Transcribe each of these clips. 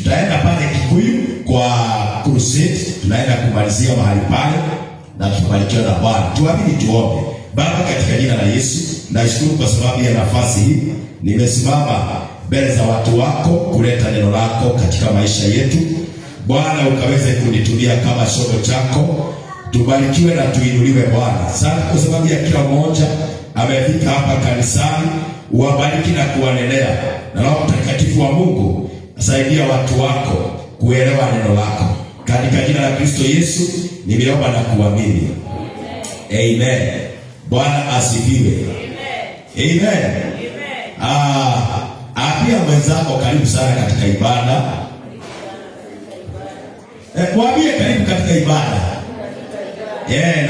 Tutaenda pale Kikuyu kwa crusade, tunaenda kumalizia mahali pale na tubarikiwe na Bwana. Tuamini tuombe. Baba, katika jina la Yesu, nashukuru kwa sababu ya nafasi hii. Nimesimama mbele za watu wako kuleta neno lako katika maisha yetu. Bwana, ukaweze kunitumia kama chombo chako. Tubarikiwe na tuinuliwe Bwana. Asante kwa sababu ya kila mmoja amefika hapa kanisani. Uwabariki na kuwanenea. Na Roho Mtakatifu wa Mungu, saidia watu wako kuelewa neno lako. Katika jina la Kristo Yesu nimeomba na kuamini. Amen. Bwana asifiwe. Amen. Pia mwenzako karibu sana katika ibada. Mwambie karibu katika ibada.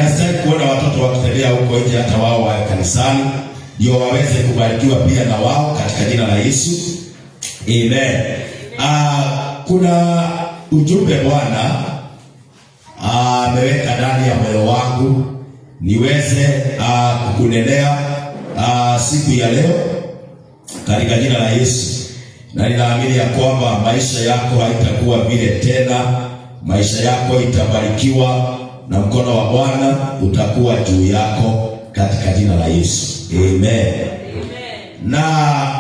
Nastahili kuona watoto wakitembea huko nje hata wao wa kanisani, ndio waweze kubarikiwa pia na wao katika jina la Yesu. Amen. Kuna ujumbe Bwana ameweka ndani ya moyo wangu niweze kukunenea siku ya leo katika jina la Yesu. Na ninaamini ya kwamba maisha yako haitakuwa vile tena. Maisha yako itabarikiwa na mkono wa Bwana utakuwa juu yako katika jina la Yesu. Amen. Na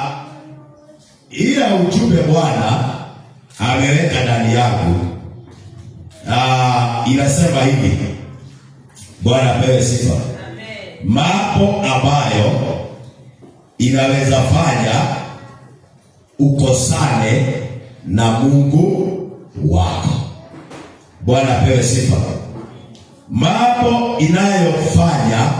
ila ujumbe Bwana ameweka ndani yangu inasema hivi. Bwana apewe sifa. Mambo ambayo inaweza fanya ukosane na Mungu wako. Bwana apewe sifa. Mambo inayofanya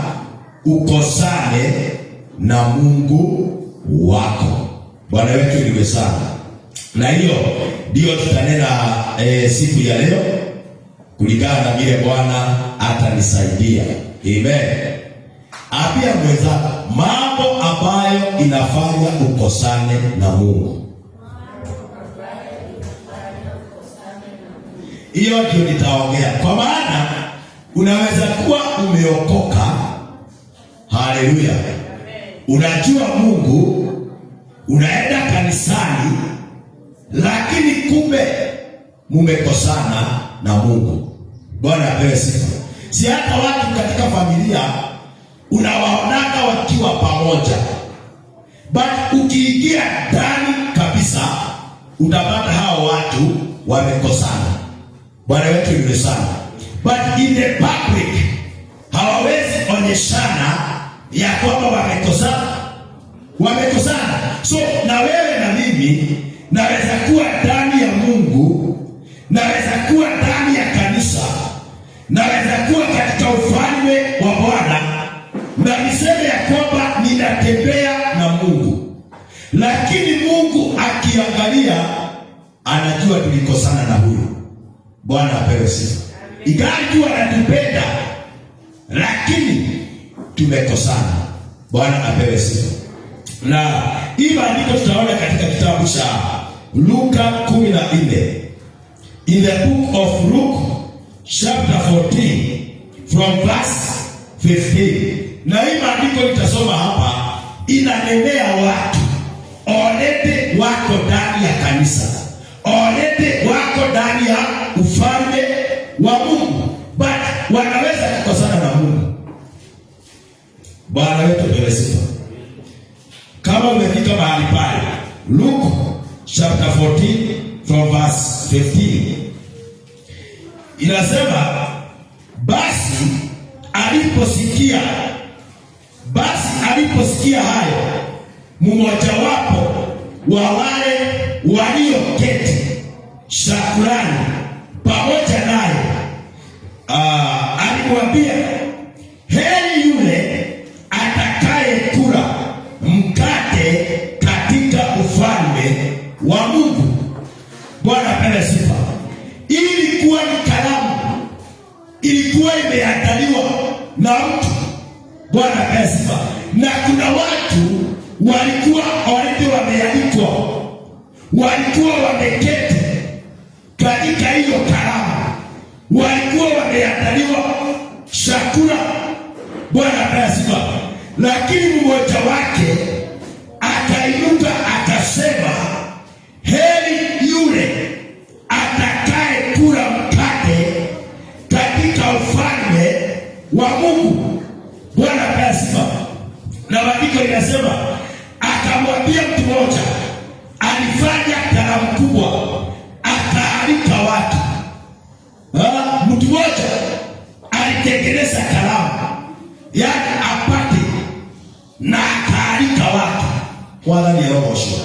ukosane na Mungu wako. Bwana wetu ndiwe sana. Na hiyo ndio tutanena siku ya leo kulingana na vile Bwana atanisaidia. Amen. Apia mweza mambo ambayo inafanya ukosane na Mungu. Hiyo ndio nitaongea. Kwa maana unaweza kuwa umeokoka. Haleluya. Unajua Mungu, unaenda kanisani, lakini kumbe mumekosana na Mungu. Bwana apewe sifa. Si hata watu katika familia unawaonaga wakiwa pamoja, but ukiingia ndani kabisa utapata hao watu wamekosana. Bwana wetu yule sana. But in the public hawawezi onyeshana ya kwamba wamekosana. So na wewe na mimi naweza kuwa ndani ya Mungu, naweza kuwa ndani ya kanisa, naweza kuwa katika ufalme wa Bwana na niseme ya kwamba ninatembea na Mungu, lakini Mungu akiangalia anajua tulikosana na huyu. Bwana apewe sifa. Ingawa anatupenda, lakini tumekosana. Bwana apewe sifa. Na hii maandiko tutaona katika kitabu cha Luka 14. In the book of Luke chapter 14 from verse 15. Na hii maandiko nitasoma hapa inanenea watu already wako ndani ya kanisa, already wako ndani ya ufalme wa Mungu, but wanaweza kukosana na Mungu. Bwana wetu apewe sifa. Kama umefika mahali pale, Luke chapter 14 from verse 15 inasema, basi aliposikia hayo, mmoja wapo wa wale walioketi shakulani pamoja naye alimwambia, heri yule atakaye kula mkate katika ufalme wa Mungu. Bwana apewe sifa. Ilikuwa ni karamu, ilikuwa imeandaliwa na mtu. Bwana apewe sifa. Na kuna watu walikuwa already wamealikwa, walikuwa wameketi katika hiyo karamu, walikuwa wameandaliwa chakula. Bwana apewe sifa. Lakini mmoja wake akainuka akasema, heri yule maandiko inasema akamwambia mtu mmoja alifanya karamu kubwa, akaalika watu. Mtu mmoja alitengeneza karamu, yaani apate, na akaalika watu. Wala ni roho shwa.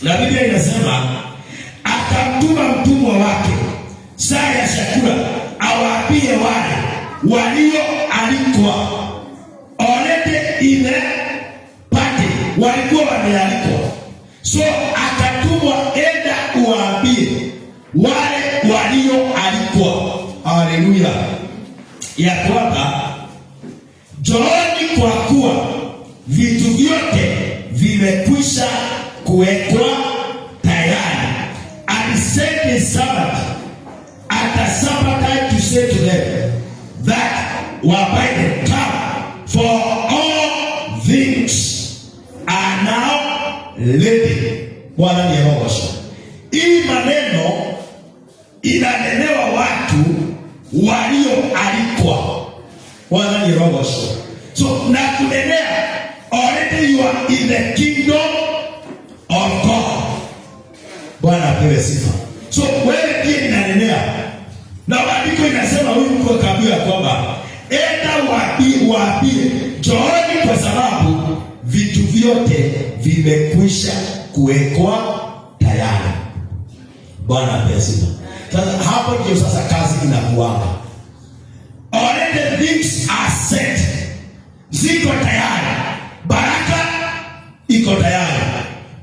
Na Biblia inasema akamtuma mtumwa wake saa ya chakula awaambie wale walioalikwa. Already in the party walikuwa wamealikwa. So akatumwa, enda uwaambie wale walioalikwa, haleluya, ya kwamba njooni, kwa kuwa vitu vyote vimekwisha kuwekwa tayari. And sent his servant at a Sabbath time to say to them that were by the camp, for all things are now ready. Bwana ni roho. Hii maneno inanenewa watu walioalikwa. Bwana ni roho. So na kunenea, already you are in the kingdom of God. Bwana apewe sifa. So wewe ndiye ninanenea. Na maandiko inasema huyu mtu akaambiwa kwamba enda waambie njooni, kwa sababu vitu vyote vimekwisha kuwekwa tayari. Bwana apewe sifa. Sasa hapo ndio sasa kazi inakuanga. Already things are set. Ziko tayari. Baraka iko tayari.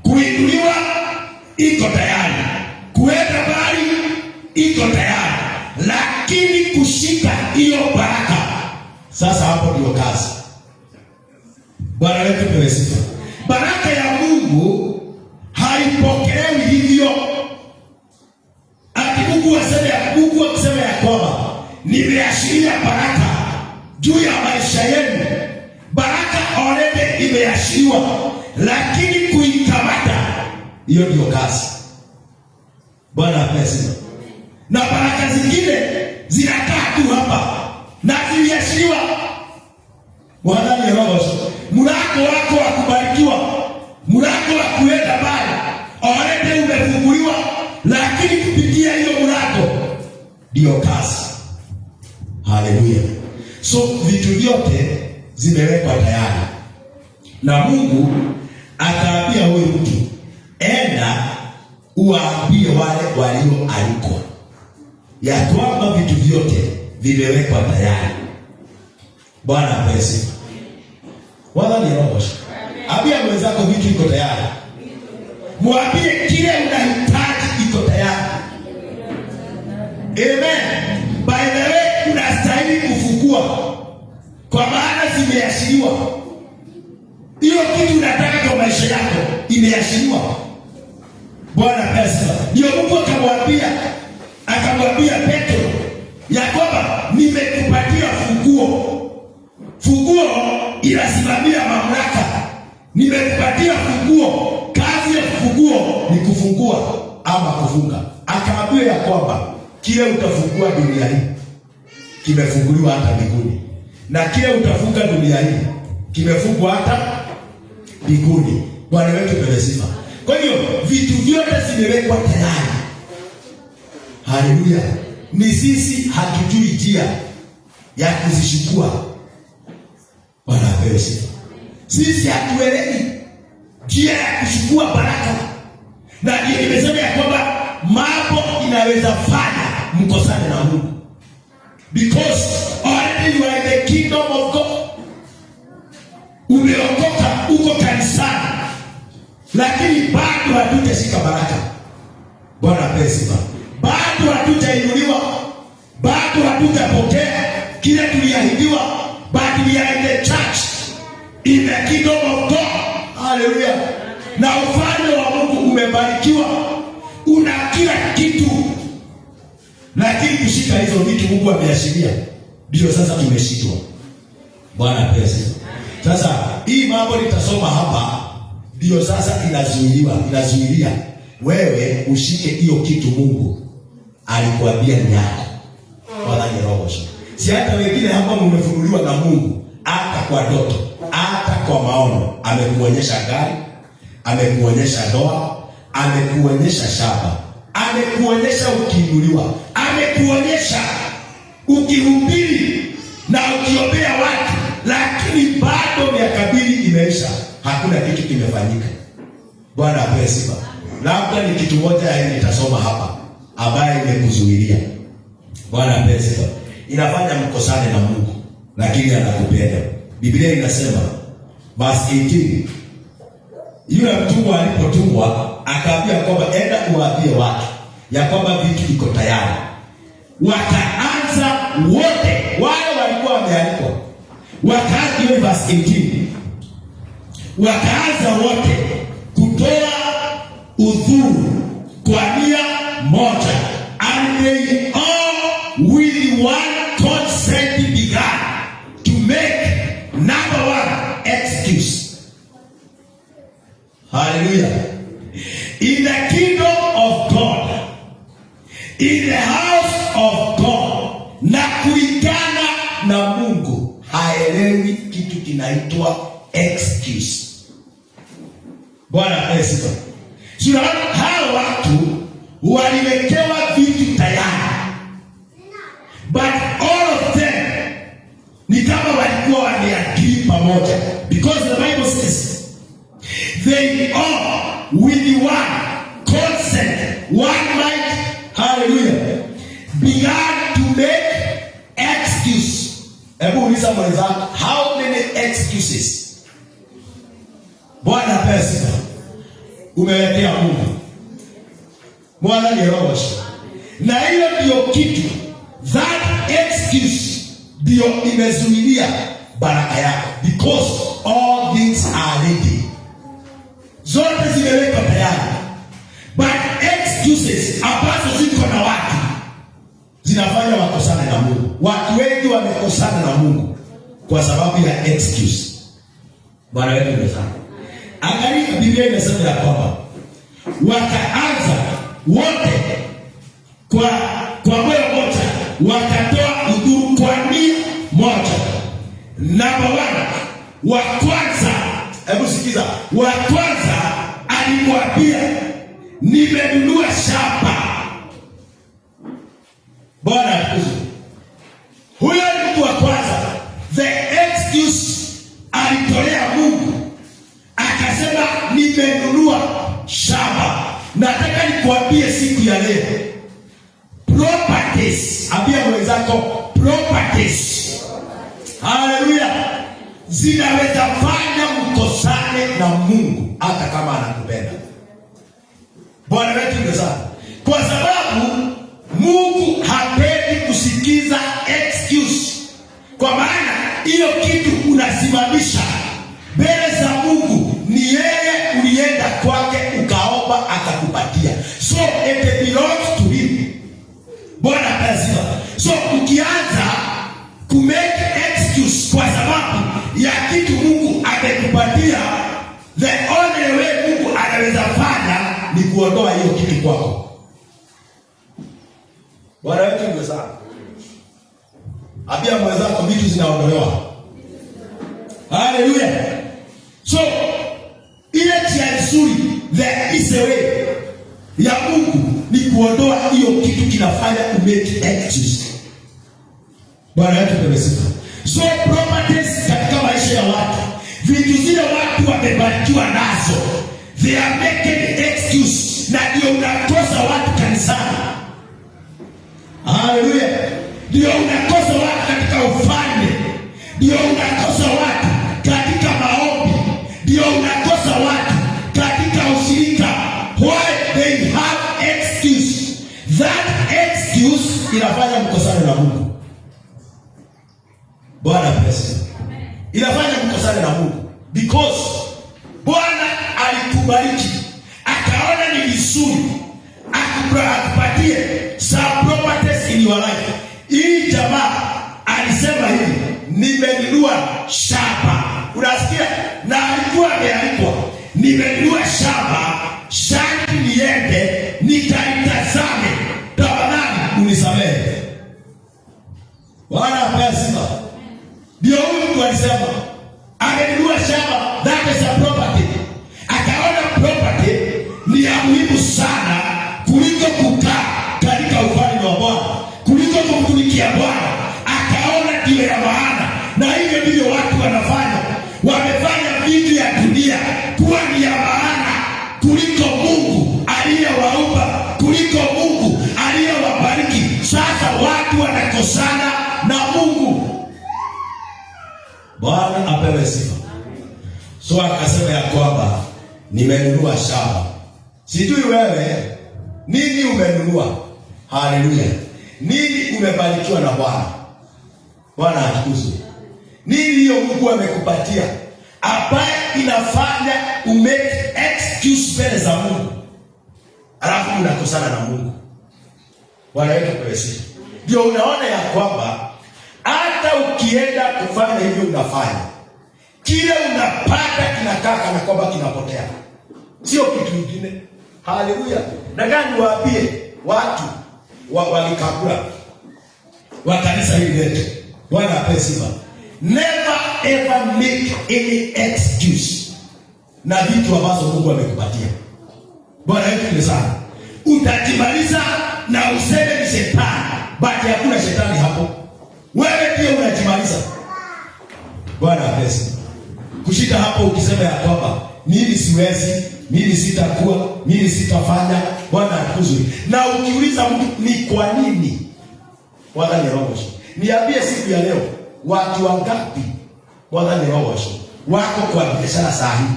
Kuinuliwa iko tayari. Kuenda mbali iko tayari. Lakini kushika hiyo baraka, sasa hapo ndio kazi. Bwana wetu pewe sifa. Baraka ya Mungu haipokelewi hivyo. Ati Mungu akisema ya kwamba nimeashiria baraka juu ya maisha yenu, baraka already imeashiriwa, lakini kuikamata, hiyo ndio kazi. Bwana apewe sifa. Na baraka zingine zinakaa tu hapa na ziliashiriwa. Bwana ni roho. Mlango wako wa kubarikiwa, mlango wa kuenda mbali already umefunguliwa, lakini kupitia hiyo mlango ndio kazi. Haleluya. So vitu vyote zimewekwa tayari. Na Mungu akaambia huyu mtu, enda uwaambie wale walioalikwa ya kwamba vitu vyote vimewekwa tayari. Bwana apewe sifa. Wala ni roho. Ambia mwenzako vitu iko tayari. Mwambie kile unahitaji iko tayari. Amen. By the way, unastahili kufungua, kwa maana zimeashiriwa. Hiyo kitu unataka kwa maisha yako imeashiriwa. Bwana apewe sifa. Ndio Mungu akamwambia Petro ya kwamba nimekupatia funguo. Funguo inasimamia mamlaka. Nimekupatia funguo. Kazi ya funguo ni kufungua ama kufunga. Akaambia ya kwamba kile utafungua dunia hii kimefunguliwa hata mbinguni, na kile utafunga dunia hii kimefungwa hata mbinguni. Bwana wetu pewe sifa. Kwa hiyo vitu vyote zimewekwa tayari. Haleluya. Ni sisi hatujui njia ya kuzishukua. Bwana apewe sifa. Sisi hatuelewi njia ya kuchukua baraka. Na ndio nimesema ya kwamba mambo inaweza fanya mkosane na Mungu, because already you are in the kingdom of God. Umeokoka, uko kanisani, lakini bado hatujashika baraka. Bwana apewe sifa. Bado hatujainuliwa, bado hatujapokea kile tuliahidiwa. But we are in the church, in the kingdom of God. Hallelujah. Na ufalme wa Mungu umebarikiwa, una kila kitu, lakini kushika hizo vitu Mungu ameashiria, ndio sasa tumeshikwa. Bwana apewe sifa. Sasa hii mambo nitasoma hapa, ndio sasa inazuilia wewe ushike hiyo kitu Mungu alikuambia ni yako. Wala ni roho. Si hata wengine hapa mmefunuliwa na Mungu hata kwa ndoto, hata kwa maono, amekuonyesha gari, amekuonyesha ndoa, amekuonyesha shamba, amekuonyesha ukiinuliwa, amekuonyesha ukihubiri na ukiombea watu, lakini bado miaka 2 imeisha, hakuna kitu kimefanyika. Bwana apewe sifa. Labda ni kitu moja nitasoma hapa ambaye imekuzuilia. Bwana apewe sifa. Inafanya mkosane na Mungu, lakini anakupenda. Biblia inasema verse 18, yule mtumwa alipotumwa akaambia kwamba enda uwaambie watu ya kwamba vitu viko tayari. Wakaanza wote wale walikuwa wamealikwa, wakaanza hiyo verse 18, wakaanza wote kutoa udhuru kwa nia moja, and they all with one consent began to make number 1 excuse. Hallelujah. In the kingdom of God, in the house of God, na kulingana na Mungu haelewi kitu kinaitwa excuse. Bwana asifiwe. Sio hao watu waliwekewa vitu tayari, but all of them ni kama walikuwa wameagiri pamoja, because the Bible says they all with one consent, one mind, hallelujah, began to make excuse. Hebu uliza mwenzako, how many excuses Bwana pesa umewekea Mungu? Bwana ni roho. Na hiyo ndio kitu, that excuse ndio imezuilia baraka yako, because all things are ready. Zote zimewekwa tayari, but excuses ambazo ziko na watu zinafanya wakosane na Mungu. Watu wengi wamekosana na Mungu kwa sababu ya excuse. Bwana wetu ndiye sana. Angalia Biblia inasema ya kwamba wakaanza wote kwa moyo moja, wakatoa udhuru kwa nia moja. Number 1, wa kwanza, hebu sikiza, wa kwanza alimwambia nimenunua shamba. Bwana akuzu. Huyo ni mtu wa kwanza. The excuse alitolea Mungu, akasema nimenunua shamba. Nataka nikuambie siku ya leo, properties, ambia mwenzako properties, haleluya, zinaweza fanya mkosane na Mungu hata kama anakupenda. Bwana wetu ndiye sana. Kwa sababu Mungu hapendi kusikiza excuse. Kwa maana hiyo kitu unasimamisha mbele za Mungu, ni yeye ulienda kwake ukaomba akakupatia. So it belongs to him. Bwana asifiwe. So ukianza ku make excuse kwa sababu ya kitu Mungu amekupatia, the only way Mungu anaweza fanya ni kuondoa hiyo kitu kwako. Bwana wetu ndiye sana. Abia mwenzako vitu zinaondolewa. Hallelujah. So ile njia nzuri, there is a way ya Mungu ni kuondoa hiyo kitu kinafanya umake excuse. Bwana wetu ndiye sana. So properties katika maisha ya watu, vitu zile watu wamebarikiwa nazo, they are making excuse, na ndio unakosa watu kanisani. Hallelujah. Ndio unakosa watu katika ufalme, ndio unakosa watu katika maombi, ndio unakosa watu katika ushirika. Why? They have excuse. That excuse inafanya mkosane na Mungu. Bwana pesa inafanya mkosane na Mungu, because Bwana alikubariki, akaona ni vizuri akupatie some properties in your life. Hii jamaa alisema hivi, nimenunua shamba. Unasikia? Na alikuwa amealikwa, nimenunua shamba, shati niende nikaitazame, tafadhali unisamehe. Bwana pesa ndio huyu mtu alisema amenunua shamba vitu vya Bwana, akaona ndio ya maana. Na hivyo ndivyo watu wanafanya. Wamefanya vitu ya dunia kuwa ni ya maana kuliko Mungu aliyewaumba, kuliko Mungu aliyewabariki. Sasa watu wanakosana na Mungu. Bwana apewe sifa. So akasema ya kwamba nimenunua shamba. Sijui wewe nini umenunua? Haleluya. Nini umebarikiwa na Bwana? Bwana atukuzwe. Nini hiyo Mungu amekupatia ambaye inafanya umake excuse mbele za Mungu, alafu unakosana na Mungu? Bwana wetu apewe sifa. Ndio unaona ya kwamba hata ukienda kufanya hivyo unafanya kile unapata kinakaa kana kwamba kinapotea, sio kitu kingine. Haleluya. Na gani waambie watu walikabula wa kanisa hili letu. Bwana apewe sifa. Never ever make any excuse na vitu ambazo Mungu amekupatia. Bwana wetu ni sana. Utajimaliza na useme ni shetani, but hakuna shetani hapo. Wewe ndio unajimaliza. Bwana apewe sifa. Kushika hapo ukisema ya kwamba mimi siwezi, mimi sitakuwa, mimi sitafanya. Bwana atukuzwe. Na ukiuliza mtu ni kwa nini? Bwana ni roho. Niambie siku ya leo watu wangapi Bwana ni roho wako kwa biashara sahihi?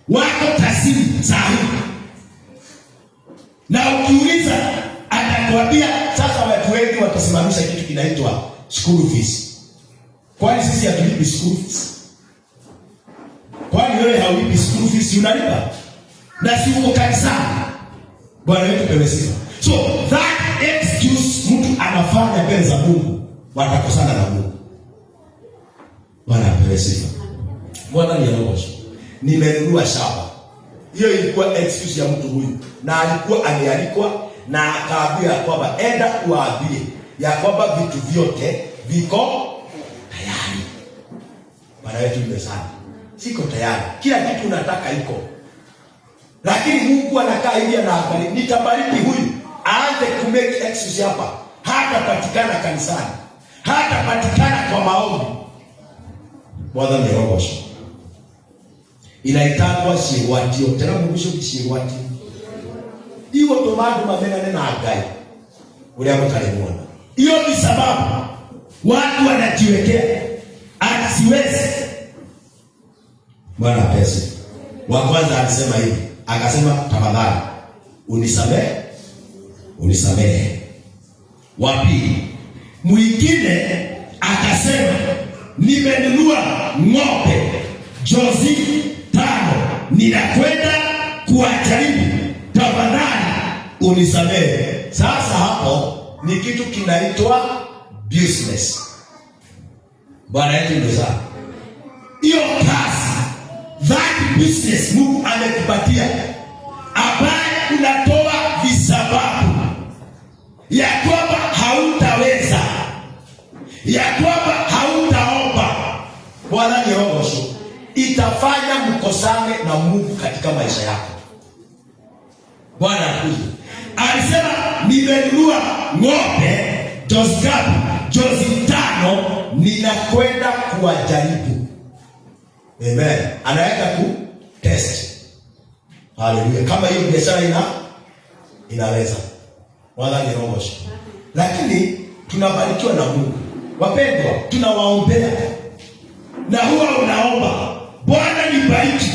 Wako kazini sahihi. Na ukiuliza atakwambia sasa watu wengi watasimamisha kitu kinaitwa school fees. Kwani sisi hatulipi school fees? Kwani wewe haulipi school fees? Unalipa. Na si uko kanisani. Bwana wetu pewe sifa. So that excuse mtu anafanya mbele za Mungu, watakosana na Mungu. Bwana pewe sifa. Bwana ni roho. Nimenunua shamba. Hiyo ilikuwa excuse ya mtu huyu. Na alikuwa amealikwa na akaambia kwamba enda kuwaambie ya kwamba vitu vyote viko tayari. Bwana wetu ni sana. Siko tayari. Kila kitu unataka iko. Lakini Mungu anakaa hivi anaangalia, nitabariki huyu. Aanze kumake excuse hapa. Hata patikana kanisani. Hata patikana kwa maombi. Bwana ni roho. Inaitangwa shiwati. Tena mwisho shiwati. Hiyo tomado mamena nena agai. Ule hapo kalemona. Hiyo ni sababu watu wanajiwekea asiwezi. Bwana pesa. Wa kwanza alisema hivi, akasema tafadhali unisamehe. Wa pili, mwingine akasema nimenunua ng'ombe jozi 5 ninakwenda kuwajaribu, tafadhali unisamehe. Sasa hapo ni kitu kinaitwa business. Bwana yetu ndio sana. Hiyo kazi, that business Mungu amekupatia, ambaye unatoa visababu ya kwamba hautaweza, ya kwamba hautaomba. Bwana ni roho, itafanya mkosane na Mungu katika maisha yako. Bwana akuze. Alisema nimenunua ng'ombe jozi 5 ninakwenda kuwajaribu. Amen. Anaweka ku test. Haleluya. Kama hiyo biashara inaweza. Wala ni roho. Lakini tunabarikiwa na Mungu. Wapendwa, tunawaombea. Na huwa unaomba, Bwana nibariki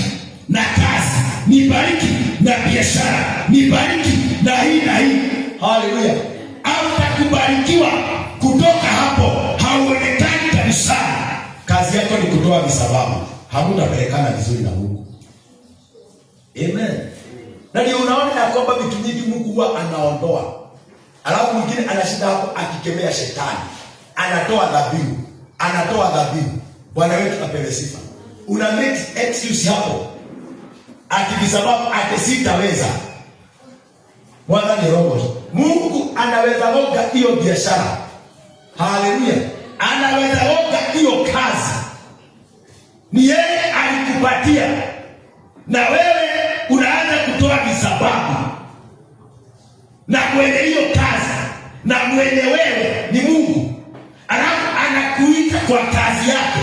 na kazi, nibariki na biashara, nibariki na hii na hii. Haleluya. Utakubarikiwa kutoka hapo, hauonekani kanisani. Kazi yako ni kutoa visababu. Hamutapelekana vizuri na Mungu. Amen. Na ndio unaona ya kwamba vitu nyingi Mungu huwa anaondoa. Alafu mwingine anashinda hapo akikemea shetani. Anatoa dhabihu. Bwana wetu apewe sifa. Una make excuse hapo. Akivisababu sitaweza. Bwana ni roho. Mungu anaweza roga hiyo biashara. Haleluya. Anaweza roga hiyo kazi. Ni yeye alikupatia. Na wewe unaanza kutoa visababu. Na kwenye hiyo kazi na mwenye wewe ni Mungu, alafu anakuita kwa kazi yake,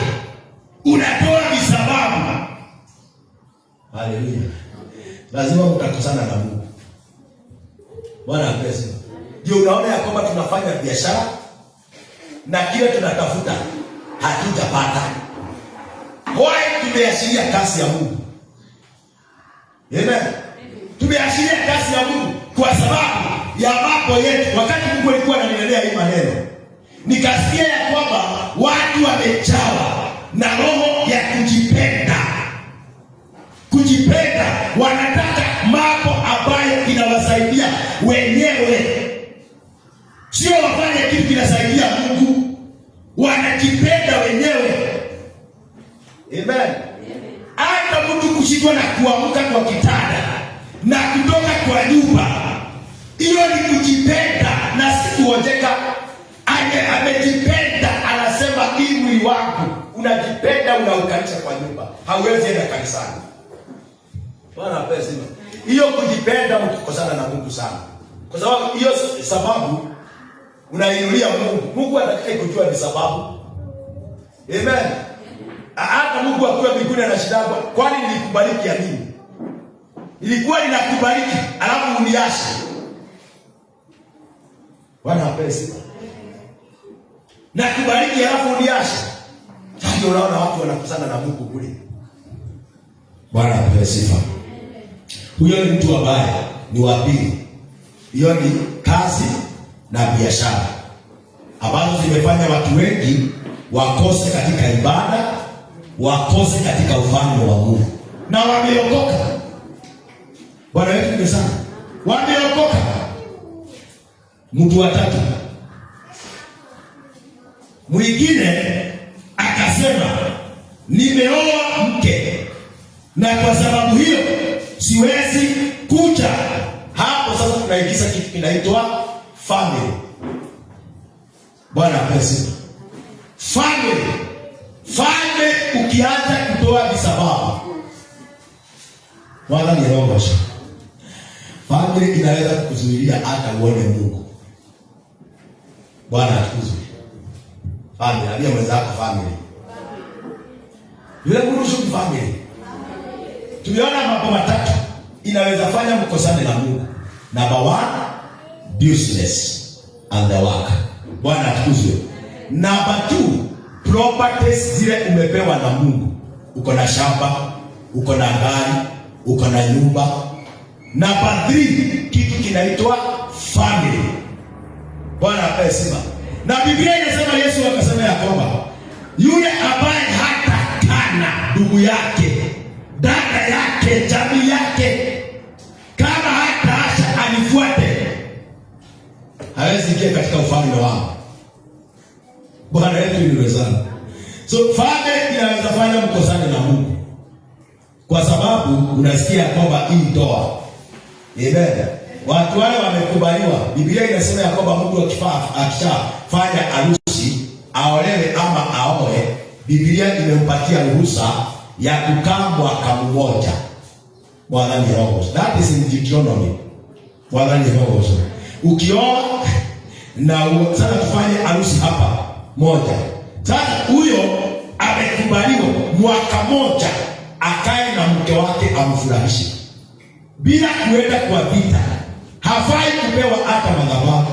unatoa visababu. Haleluya! Lazima utakosana na Mungu. Bwana apesi. Ndio unaona ya kwamba tunafanya biashara na kile tunatafuta hatutapata. Why? Tumeashiria kazi ya Mungu. Amen. Tumeashiria kazi ya Mungu kwa sababu ya mambo yetu. Wakati Mungu alikuwa ananieleza hii maneno, nikasikia ya kwamba watu wamejawa na roho ya kujipenda. Kujipenda, wanataka mambo ambayo inawasaidia wenyewe, sio wafanye kitu kinasaidia Mungu. Wanajipenda wenyewe. Amen. Hata mtu kushindwa na kuamka kwa kitanda na kutoka kwa nyumba, hiyo ni kujipenda na si kuonjeka. Amejipenda, anasema hii mwili wangu. Unajipenda, unaukalisha kwa nyumba, hauwezi enda kanisani. Bwana pesa hiyo kujipenda, mkikosana na Mungu sana, kwa sababu hiyo sababu unainulia Mungu. Mungu anataka kujua ni sababu. Amen. Hata Mungu akiwa mbinguni anashindwa, kwani nilikubariki ya nini? Ilikuwa ninakubariki alafu uniache. Bwana pesa na kubariki alafu uniache. Sasa unaona watu wanakosana na Mungu kule. Bwana pesa. Huyo ni mtu ambaye ni wa pili. Hiyo ni kazi na biashara ambazo zimefanya watu wengi wakose katika ibada, wakose katika ufalme wa Mungu, na wameokoka. Bwana wetu ni sana, wameokoka. Mtu wa tatu mwingine akasema, nimeoa mke na kwa sababu hiyo siwezi kuja. Hapo sasa tunaingiza kitu kinaitwa family. Bwana pesa. Family. Family ukianza kutoa visababu, wala ni roho. Family inaweza kukuzuilia hata uone Mungu. Bwana atukuzwe. Family, aliye mwenzako family. Yule mtu sio family. Tuliona mambo matatu inaweza fanya mkosane na Mungu. Number 1, business and the work. Bwana atukuzwe. Number 2, properties zile umepewa na Mungu. Uko na shamba, uko na gari, uko na nyumba. Number 3, kitu kinaitwa family. Bwana apesiba. Na Biblia inasema, Yesu akasema ya kwamba yule ambaye hata kana ndugu yake, dada yake, jamii yake, kama hata acha anifuate, hawezi ingia katika ufalme wangu. Bwana yetu ni mwezana. So family inaweza fanya mkosane na Mungu, kwa sababu unasikia kwamba hii ndoa. Amen. Watu wale wamekubaliwa. Biblia inasema ya kwamba mtu akishafanya harusi, aolewe ama aoe, Biblia imempatia ruhusa ya kukaa mwaka mmoja. Bwana ni roho. That is in Deuteronomy. Bwana ni roho. Ukioa na sasa tufanye harusi hapa moja. Sasa huyo amekubaliwa mwaka moja akae na mke wake amfurahishe, bila kuenda kwa vita. Hafai kupewa hata madhabahu.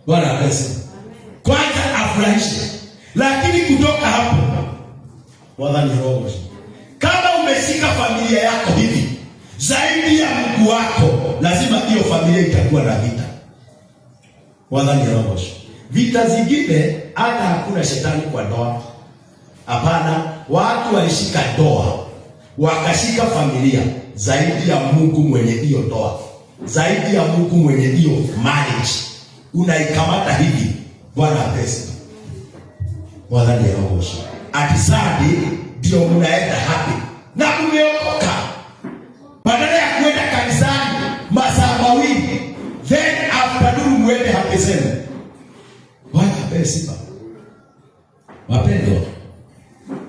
Bwana pesa. Kwanza afurahishe. Lakini kutoka hapo, Bwana ni roho. Kama umeshika familia yako hivi zaidi ya Mungu wako, lazima hiyo familia itakuwa na vita. Bwana ni roho. Vita zingine hata hakuna shetani kwa ndoa. Hapana, watu walishika ndoa, wakashika familia zaidi ya Mungu mwenye hiyo ndoa, zaidi ya Mungu mwenye hiyo marriage. Unaikamata hivi. Bwana pesa. Bwana ni roho. Atisadi ndio mnaenda hapi na umeokoka, badala ya kwenda kanisani masaa mawili then after muende hapi zenu. Bwana pesa. Mapendo,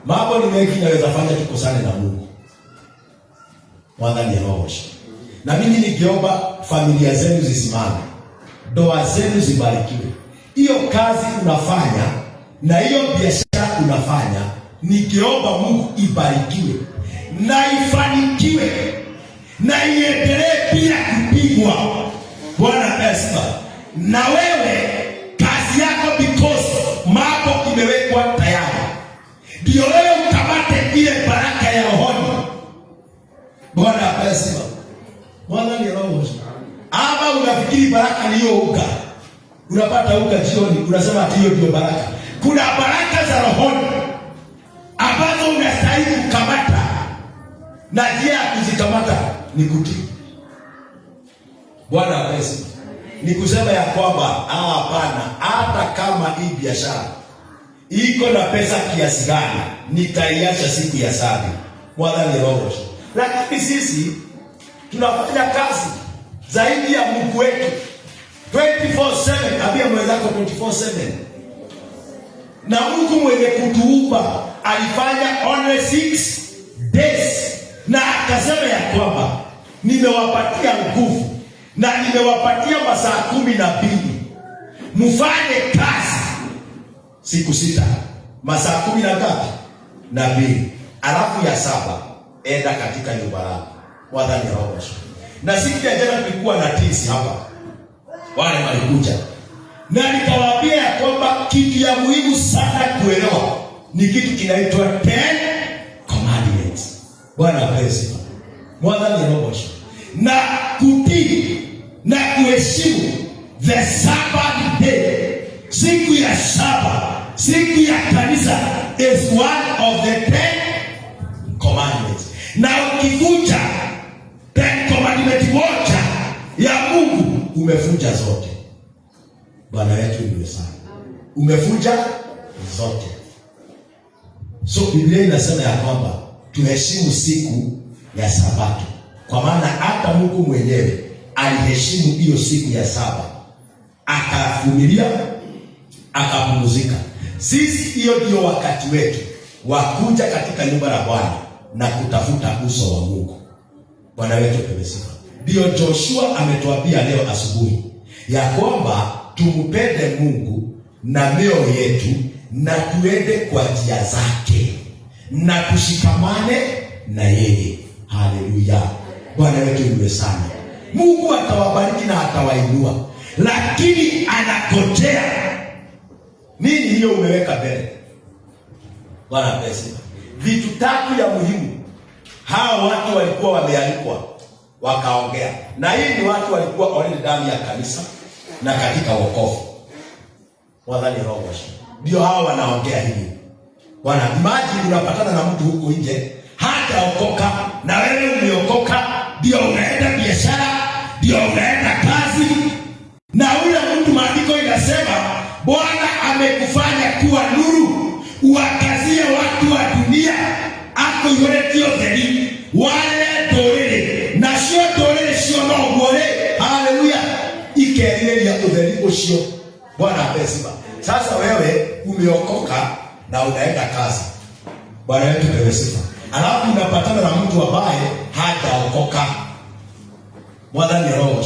mambo ni mengi yanaweza fanya tukosane na Mungu. Bwana ni roho. Na mimi ningeomba familia zenu zisimame. ndoa zenu zibarikiwe. Hiyo kazi unafanya na hiyo biashara unafanya, nikiomba Mungu ibarikiwe na ifanikiwe na iendelee pia kupigwa. Bwana pesa na wewe kazi yako, because mambo imewekwa tayari, ndio wewe ukamate ile baraka ya rohoni. Bwana pesa Bwana ni roho. Ama unafikiri baraka ni hiyo uka, unapata uka jioni, unasema ati hiyo ndio baraka. Kuna baraka za rohoni ambazo unastahili kukamata, na njia ya kuzikamata ni kutii. Bwana pesa ni kusema ya kwamba hapana, hata kama hii biashara iko na pesa kiasi gani, nitaiacha siku ya saba. Bwana ni roho. Lakini sisi tunafanya kazi zaidi ya Mungu wetu 24/7. Ambia mwenzako 24/7. Na Mungu mwenye kutuumba alifanya only 6 days, na akasema ya kwamba nimewapatia nguvu na nimewapatia masaa 12 mfanye kazi siku 6, masaa 12, alafu ya 7 enda katika nyumba yako. Wadhani roho. Na siku ya jana tulikuwa na tisi hapa, wale walikuja na nikawaambia ya kwamba kitu ya muhimu sana kuelewa ni kitu kinaitwa 10 commandments. Bwana pesa Wadhani roho. Na kutii na kuheshimu the Sabbath day, siku ya saba, siku ya kanisa, is one of the 10 commandments. Na ukivunja 10 commandments moja ya Mungu, umefunja zote. Bwana wetu ndiye sana, umefunja zote. So Biblia inasema ya kwamba tuheshimu siku ya Sabato, kwa maana hata Mungu mwenyewe aliheshimu hiyo siku ya saba, akavumilia, akapumzika. Sisi hiyo ndio wakati wetu wa kuja katika nyumba la Bwana na kutafuta uso wa Mungu. Bwana wetu tumesifa. Ndio Joshua ametuambia leo asubuhi ya kwamba tumpende Mungu na mioyo yetu na tuende kwa njia zake na tushikamane na yeye. Haleluya. Bwana wetu ndiye sana. Mungu atawabariki na atawainua, lakini anakojea nini? Hiyo umeweka mbele. Bwana pesa. Vitu 3 ya muhimu. Hao watu walikuwa wamealikwa wakaongea, na hii ni watu walikuwa already ndani ya kanisa na katika wokovu. Wadhani roho. Ndio hao wanaongea hivi. Bwana, imagine unapatana na mtu huko nje hajaokoka na wewe umeokoka, ndio unaenda biashara, ndio unaenda kazi, na ule mtu maandiko inasema Bwana amekufanya kuwa nuru, uangazie watu wa dunia, ako yoretio theri wale dorere na sio dorere sio no gore. Haleluya. Ikereria utheri ucio. Bwana pesa. Sasa wewe umeokoka na unaenda kazi. Bwana wetu tumesifa. Alafu unapatana na mtu ambaye hajaokoka. Mwadhani roho.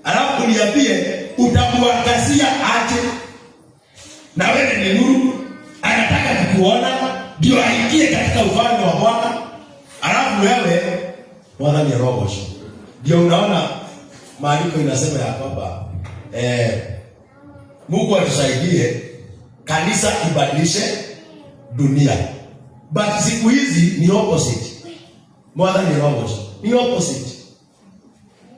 Alafu niambie utamwangazia aje? Na wewe ni nuru, anataka kukuona ndio aingie katika ufalme wa Bwana. Alafu wewe mwadhani roho. Ndio unaona maandiko inasema ya kwamba Mungu atusaidie kanisa ibadilishe dunia. But siku hizi ni opposite. Mwana ni roho. Ni opposite.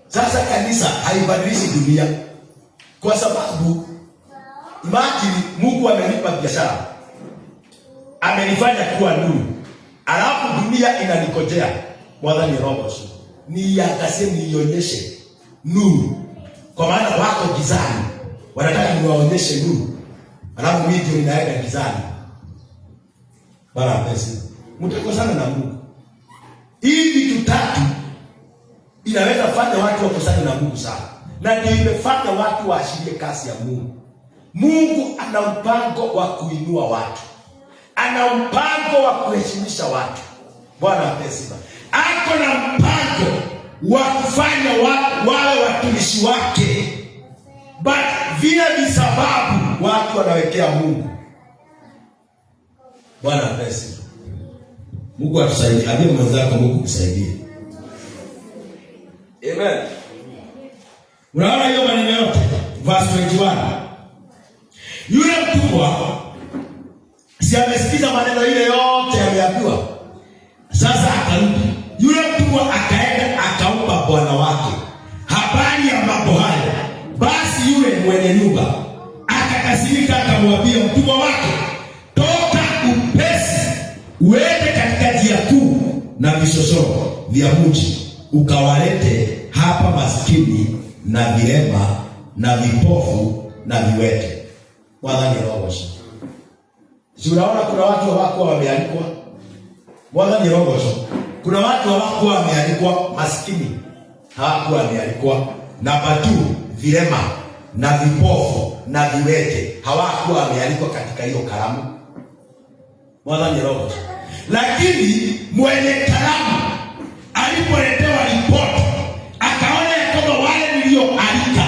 Sasa kanisa haibadilishi dunia, kwa sababu imagine Mungu amenipa biashara, amenifanya kuwa nuru, alafu dunia inanikojea. Mwana ni roho. Ni yakase nionyeshe nuru, kwa maana wako gizani, wanataka niwaonyeshe nuru, alafu mimi ndio ninaenda gizani. Bwana pesa. Mtakosana na Mungu. Hii vitu 3 inaweza fanya watu wakosane na Mungu sana. Na ndio imefanya watu waashirie kasi ya Mungu. Mungu ana mpango wa kuinua watu. Ana mpango wa kuheshimisha watu. Bwana pesa. Ako na mpango wa kufanya watu wawe watumishi wake. but vile ni sababu watu wanawekea Mungu. Bwana pesa. Mungu atusaidie. Ambia mwenzako Mungu kusaidie. Amen. Unaona hiyo maneno yote? Verse 21. Yule mtumwa si amesikiza maneno ile yote yameambiwa. Sasa akarudi. Yule mtumwa akaenda akampa bwana wake habari ya mambo haya. Basi yule mwenye nyumba akakasirika, akamwambia mtumwa wake, toka upesi uende katika njia kuu na vichochoro vya mji, ukawalete hapa maskini na vilema na vipofu na viwete. Bwana ni roho. Si unaona kuna watu hawakuwa wamealikwa? Bwana ni roho. Kuna watu hawakuwa wamealikwa, maskini hawakuwa wamealikwa, na watu vilema na vipofu na viwete hawakuwa wamealikwa katika hiyo karamu. Bwana ni roho. Lakini mwenye karamu alipoletewa ripoti, akaona ya kwamba wale nilioalika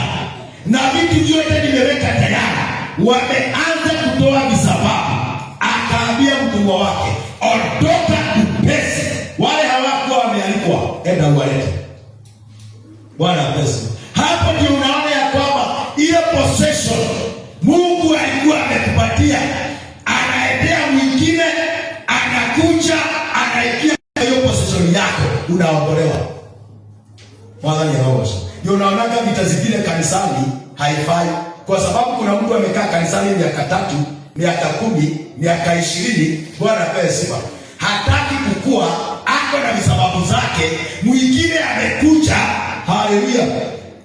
na vitu vyote nimeweka tayari, wameanza kutoa visababu, akaambia mtumwa wake, ondoka upesi, wale hawakuwa wamealikwa, enda uwalete. Bwana pesa. Hapo ndio unaona ya kwamba ile possession Mungu alikuwa amekupatia, anaendea mwingine, anakuja, anaikia hiyo possession yako, unaondolewa. Bwana ni roho. Ndio unaonaga vita zingine kanisani haifai, kwa sababu kuna mtu amekaa kanisani miaka 3, miaka 10, miaka 20, Bwana apewe sifa, hataki kukua, ako na sababu zake. Mwingine amekuja, haleluya,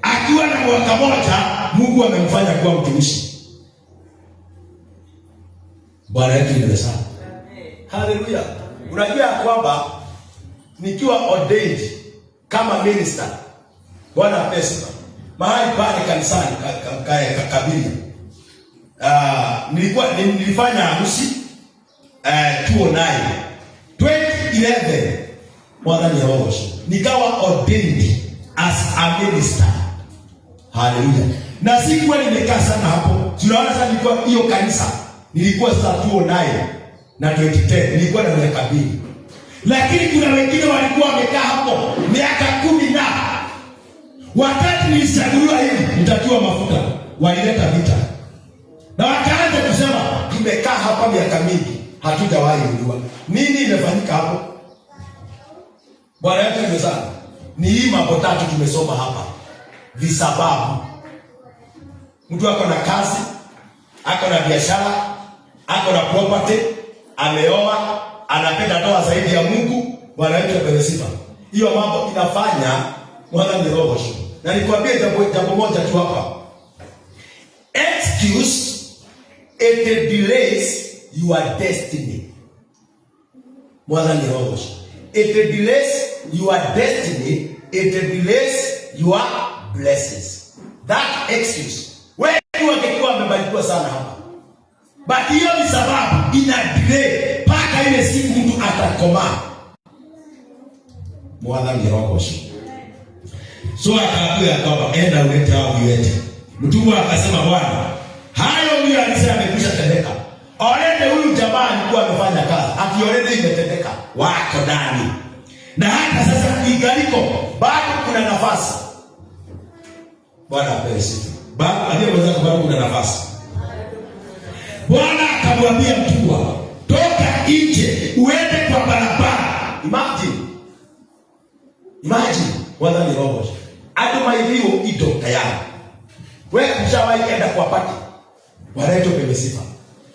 akiwa na mwaka moja, Mungu amemfanya kuwa mtumishi. Bwana yetu ni sana. Haleluya. Unajua kwamba nikiwa ordained kama minister, Bwana apewe sifa, mahali pale kanisani Kabili, nilifanya harusi 2011. Bwana ni roho. Nikawa ordained as a minister. Haleluya. Na sikuwa nimekaa sana hapo. Tunaona sasa nilikuwa hiyo kanisa, nilikuwa sasa 2009 na 2010 nilikuwa na miaka 2. Lakini kuna wengine walikuwa wamekaa hapo miaka 10 na wakati nilichaguliwa hivi nitakiwa mafuta, walileta vita. Na wakaanza kusema tumekaa hapa miaka mingi, hatujawahi kujua nini imefanyika hapo. Bwana yetu ni sana. Ni hii mambo 3 tumesoma hapa. Visababu. Mtu ako na kazi, ako na biashara, ako na property, ameoa, anapenda ndoa zaidi ya Mungu. Bwana yetu apewe sifa. Hiyo mambo inafanya Bwana ni roho. Na nikwambie jambo moja tu hapa. Excuse it delays your destiny. Bwana ni roho. It delays your destiny, it delays your blessings. That excuse. Wewe ungekuwa umebarikiwa sana hapa, but hiyo ni sababu ina delay mpaka ile siku mtu atakomaa. Bwana ni roho. So akaambia kwamba enda ulete hao viwete. Mtumwa akasema, Bwana, hayo huyu alisema amekwisha tendeka. Alete huyu jamaa alikuwa amefanya kazi, akiolete imetendeka, wako ndani. Na hata sasa ingaliko bado kuna nafasi. Bwana apewe sifa. Bado aliyeweza kubaki kuna nafasi. Bwana akamwambia mtumwa, toka nje uende kwa barabara. Imagine, Bwana ni roho. Hadi mailio ito tayari. Wewe ushawahi enda kwa pati? Bwana yetu apewe sifa.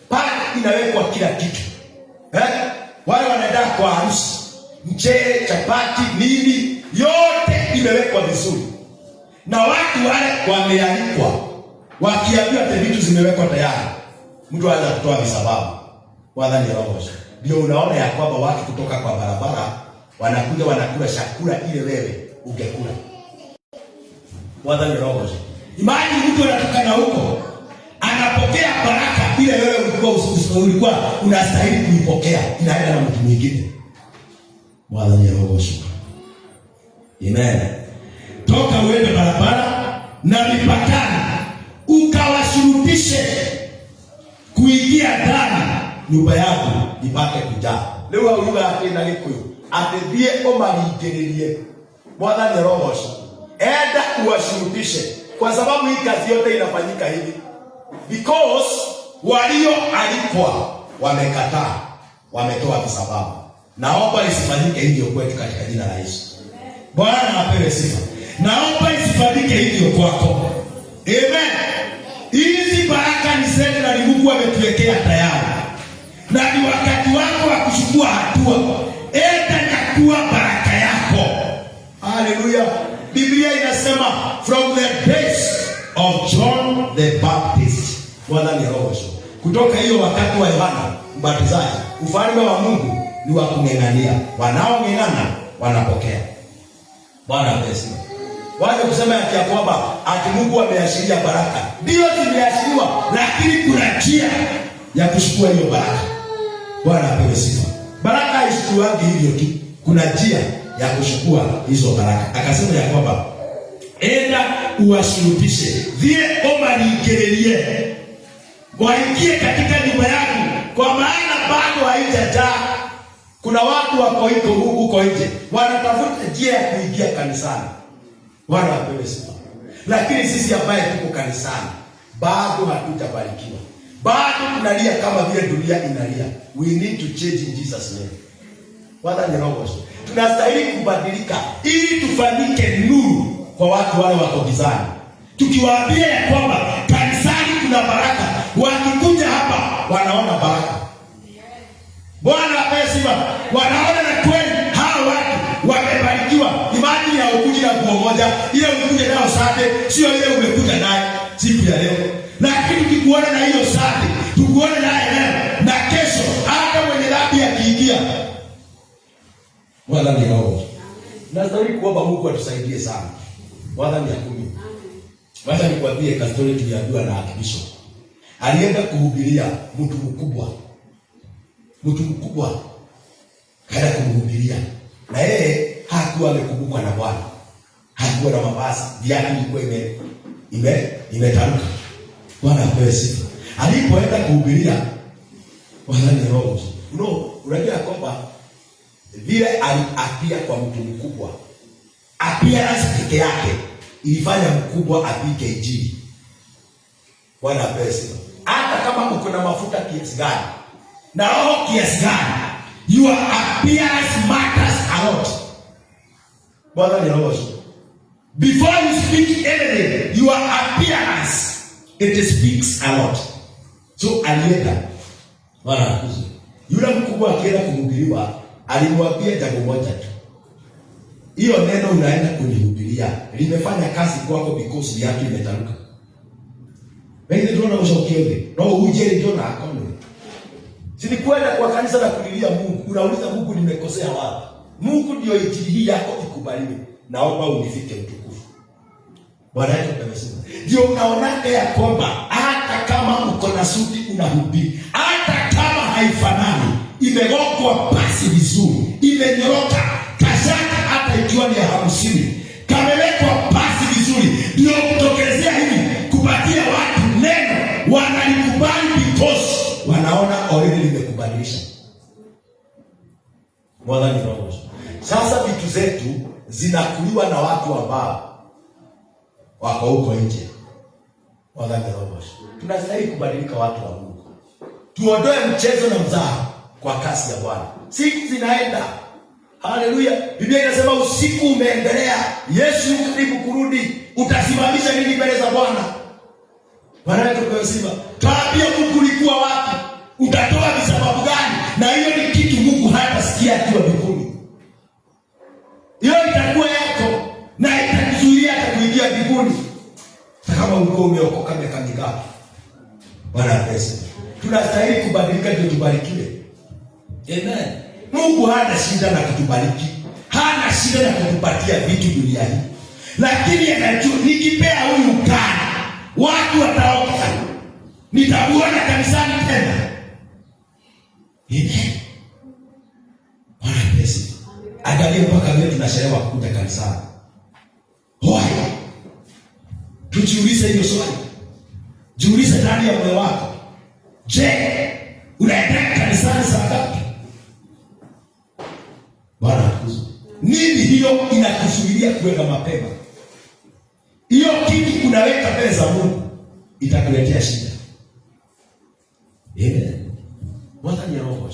Pati inawekwa kila kitu. Wale wanaenda kwa harusi, mchele, chapati, nini, yote imewekwa vizuri. Na watu wale wamealikwa, wakiambiwa te vitu zimewekwa tayari, mtu anza kutoa visababu. Bwana ni roho. Ndio unaona ya kwamba watu kutoka kwa barabara wanakuja wanakula chakula ile wewe ungekula. Bwana ni roho. Imani mtu anatoka na huko anapokea baraka ile wewe ulikuwa unastahili kuipokea, inaenda na mtu mwingine. Bwana ni roho. Amen. Toka uende barabara na mipakani usirutishe kuingia ndani nyumba yako ipate kujaa. Leo auga atenda gikuyu atethie umaringiririe Bwana ni roho. Enda uwashurutishe, kwa sababu hii kazi yote inafanyika hivi because walioalikwa wamekataa, wametoa visababu. Naomba isifanyike hivyo kwetu katika jina la Yesu. Bwana apewe sifa. Naomba isifanyike hivyo kwako. Amen. Hizi baraka ni zetu na Mungu ametuwekea tayari. Na ni wakati wako wa kuchukua hatua. Enda nyakua baraka yako. Hallelujah. Biblia inasema from the days of John the Baptist. Bwana ni roho. Kutoka hiyo wakati wa Yohana Mbatizaji, ufalme wa Mungu ni wa kung'ang'ania. Wanaong'ang'ana wanapokea. Bwana amesema. Waje kusema ya kwamba ati Mungu ameashiria baraka. Ndio zimeashiriwa, lakini kuna njia ya kuchukua hiyo baraka. Bwana apewe sifa. Baraka haishukuagi hivyo tu. Kuna njia ya kuchukua hizo baraka. Akasema ya kwamba enda uwashurutishe, dhie umaringiririe, waingie katika nyumba yangu, kwa maana bado haijajaa. Kuna watu wako huko nje wanatafuta njia ya kuingia kanisani. Bwana apewe sifa. Lakini sisi ambaye tuko kanisani bado hatutabarikiwa. Bado tunalia kama vile dunia inalia. We need to change in Jesus name. Bwana ni roho. Tunastahili kubadilika ili tufanyike nuru kwa watu wale wako gizani. Tukiwaambia ya kwamba kanisani kuna baraka, wakikuja hapa wanaona baraka. Bwana apewe sifa. Wanaona na kweli hawa watu wamebarikiwa. Imani ya ukuji na nguo moja, ile ukuja nayo sade, sio ile umekuja naye siku ya leo. Lakini tukikuona na hiyo sade, tukuone naye leo na kesho, hata mwenye dhambi akiingia. Bwana ni roho. Nastahili kuomba Mungu atusaidie sana. Bwana ni akumi. Wacha nikwambie kastori tuliambiwa na Archbishop. Alienda kuhubiria mtu mkubwa. Mtu mkubwa kaenda kumhubiria. Na yeye hakuwa amekumbukwa na Bwana. Hakuwa na mavazi, viatu vilikuwa imetanuka. Bwana apewe sifa. Alipoenda kuhubiria, Bwana ni roho. Unajua kwamba vile aliapia kwa mtu mkubwa, appearance peke yake ilifanya mkubwa apige injili. Bwana apewe sifa. Hata kama uko na mafuta kiasi gani na roho kiasi gani, your appearance matters a lot. Bwana ni roho. Before you speak anything, your appearance, it speaks a lot. So alienda. Bwana akuze. Yule mkubwa akienda kuhubiriwa, alimwambia jambo moja tu. Hiyo neno unaenda kunihubiria limefanya kazi kwako because viatu imetanuka. Wewe ndio unaoshokiende. Na uje ndio na akone. Si kwenda kwa kanisa na kulilia Mungu. Unauliza Mungu nimekosea wapi? Mungu ndio injili hii yako ikubaliwe. Naomba unifike utukufu. Bwana yetu amesema. Ndio unaona ya kwamba hata kama uko na suti unahubiri, hata kama haifanani, imegokwa pasi vizuri, imenyoroka, kashaka hata ikiwa ni 50, kamewekwa pasi vizuri, ndio kutokezea hivi kupatia watu neno, wanalikubali because wanaona already limekubadilisha. Bwana ni roho. Sasa vitu zetu zinakuliwa na watu ambao wako huko nje. Bwana ni roho. Tunastahili kubadilika watu wa Mungu. Tuondoe mchezo na mzaha kwa kasi ya Bwana. Siku zinaenda. Haleluya. Biblia inasema usiku umeendelea. Yesu karibu kurudi. Utasimamisha nini mbele za Bwana? Bwana wetu kwa sifa. Taambia Mungu ulikuwa wapi? Utatoa sababu gani? Na hiyo ni kitu Mungu hatasikia akiwa mbinguni. Hiyo itakuwa yako na itakuzuia kuingia mbinguni. Kama ulikuwa umeokoka miaka mingapi? Bwana pesa. Tunastahili kubadilika ndio tubarikiwe. Amen. Mungu hana shida na kutubariki. Hana shida na kutupatia vitu duniani. Lakini anajua nikipea huyu kana, watu wataokoka. Nitamuona kanisani tena. Amen. Bwana pesa. Angalia mpaka leo tunachelewa kuja kanisani. Why? Tujiulize hiyo swali. Jiulize ndani ya moyo wako. Je, unaenda kanisani saa ngapi? Bwana atukuzwe. Nini hiyo inakusubiria kwenda mapema? Hiyo kitu unaweka mbele za Mungu itakuletea shida. Amen. Bwana ni roho.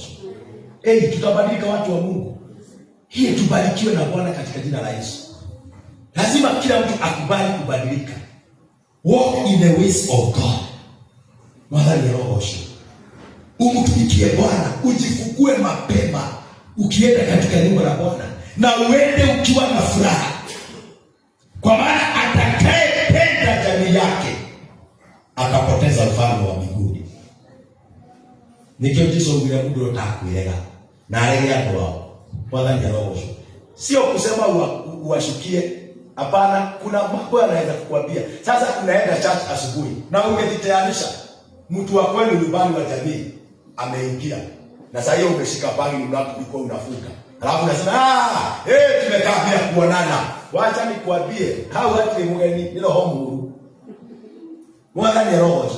Tutabadilika watu wa Mungu. Hii tubarikiwe na Bwana katika jina la Yesu. Lazima kila mtu akubali kubadilika. Walk in the ways of God. Bwana ni roho. Umtumikie Bwana, ujifukue mapema ukienda katika nyumba la Bwana, na uende ukiwa na furaha. Kwa maana atakayependa jamii yake akapoteza ufalme wa mbinguni. Nikio jiso ugire mundu otakwirega na arege andu wao. Bwana ni roho. Sio kusema uwashukie. Hapana, kuna mambo yanaweza kukwambia. Sasa unaenda church asubuhi na umejitayarisha. Mtu wa kweli nyumbani wa jamii ameingia. Na sasa hiyo umeshika bagi ulikuwa unafuka. Alafu unasema tumekaa bila kuonana. Wacha nikwambie, hao watu ni mgeni ni roho Mungu. Bwana ni roho.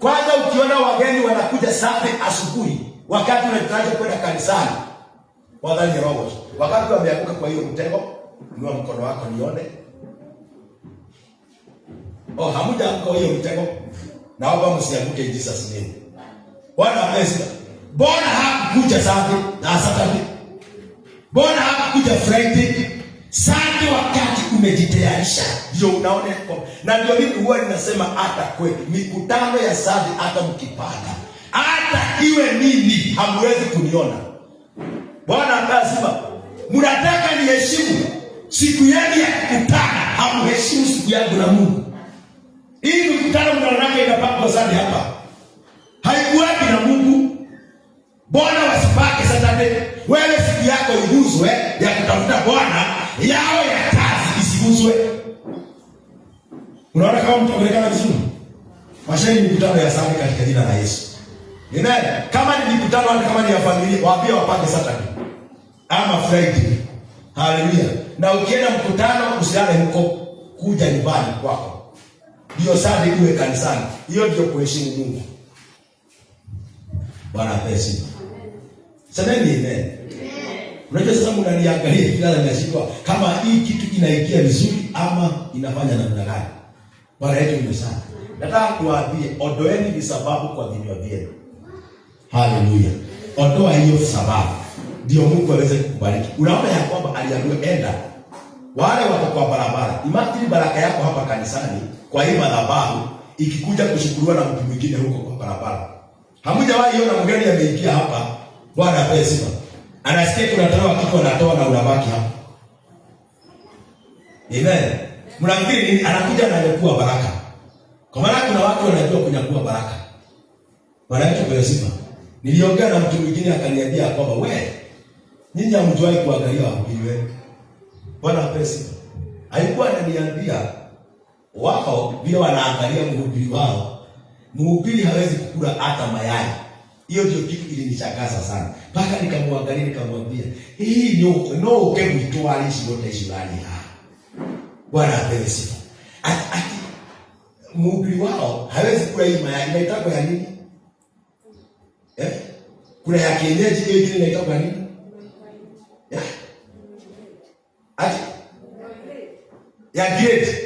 Kwanza ukiona wageni wanakuja saa asubuhi, wakati unataka kwenda kanisani, Bwana ni roho. Wakati wameanguka kwa hiyo mtego, inua mkono wako nione. Hamujaanguka kwa hiyo mtego. Naomba msianguke in Jesus name. Bwana amesikia. Bwana hakukuja Saturday. Bwana hakukuja Friday. Sunday wakati umejitayarisha. Ndio unaona na ndio mimi huwa ninasema hata kweli mikutano ya Sunday hata mkipata hata iwe nini hamwezi kuniona. Bwana akasema mnataka niheshimu siku yenu ya kukutana, hamheshimu siku yangu na Mungu. Hii mikutano mnaonaje inapangwa Sunday hapa? Haikuwapi na Mungu. Bwana wasipake Saturday. Wewe siku yako iguzwe ya kutafuta Bwana, yao ya kazi isiguzwe. Unaona kama mtu anaonekana vizuri? Washeni mikutano ya Sunday katika jina la Yesu. Amen. Kama ni mikutano kama ni ya familia, waambie wapange Saturday ama Friday. Haleluya. Na ukienda mkutano usiale huko, kuja nyumbani kwako. Ndio Sunday uwe kanisani. Hiyo ndio kuheshimu Mungu. Bwana pesi. Semeni amen. Unajua sasa mnaniangalia kila ninashindwa kama hii kitu inaingia vizuri ama inafanya namna gani. Bwana yetu ni sana. Nataka kuwaambie ondoeni visababu kwa vinywa vyenu. Haleluya. Ondoa hiyo sababu ndio Mungu aweze kukubariki. Unaona ya kwamba aliambiwa enda wale wako kwa barabara. Imagine baraka yako hapa kanisani kwa hii madhabahu ikikuja kushukuriwa na mtu mwingine huko kwa barabara. Hamujawahi iona mgeni ameingia hapa, Bwana pesa. Anasikia tunatoa kitu anatoa na unabaki hapa. Amen. Mnafikiri nini? Anakuja na anakuwa baraka. Kwa maana kuna watu wanajua kunyakua baraka. Bwana yetu pesa. Niliongea na mtu mwingine akaniambia kwamba wewe nyinyi hamjawahi kuangalia wahubiri wenu. Bwana pesa. Alikuwa ananiambia wao vile wanaangalia mhubiri wao. Mhubiri hawezi kukula hata mayai. Hiyo ndio kitu kilinishangaza sana. Mpaka nikamwangalia nikamwambia, hii no ukemtoa alishi yote shulani. Bwana apewe sifa. Mhubiri wao hawezi kula hii mayai. Inaitwa ya nini? Kuna ya kienyeji hiyo ingine inaitwa nini? Ya grade.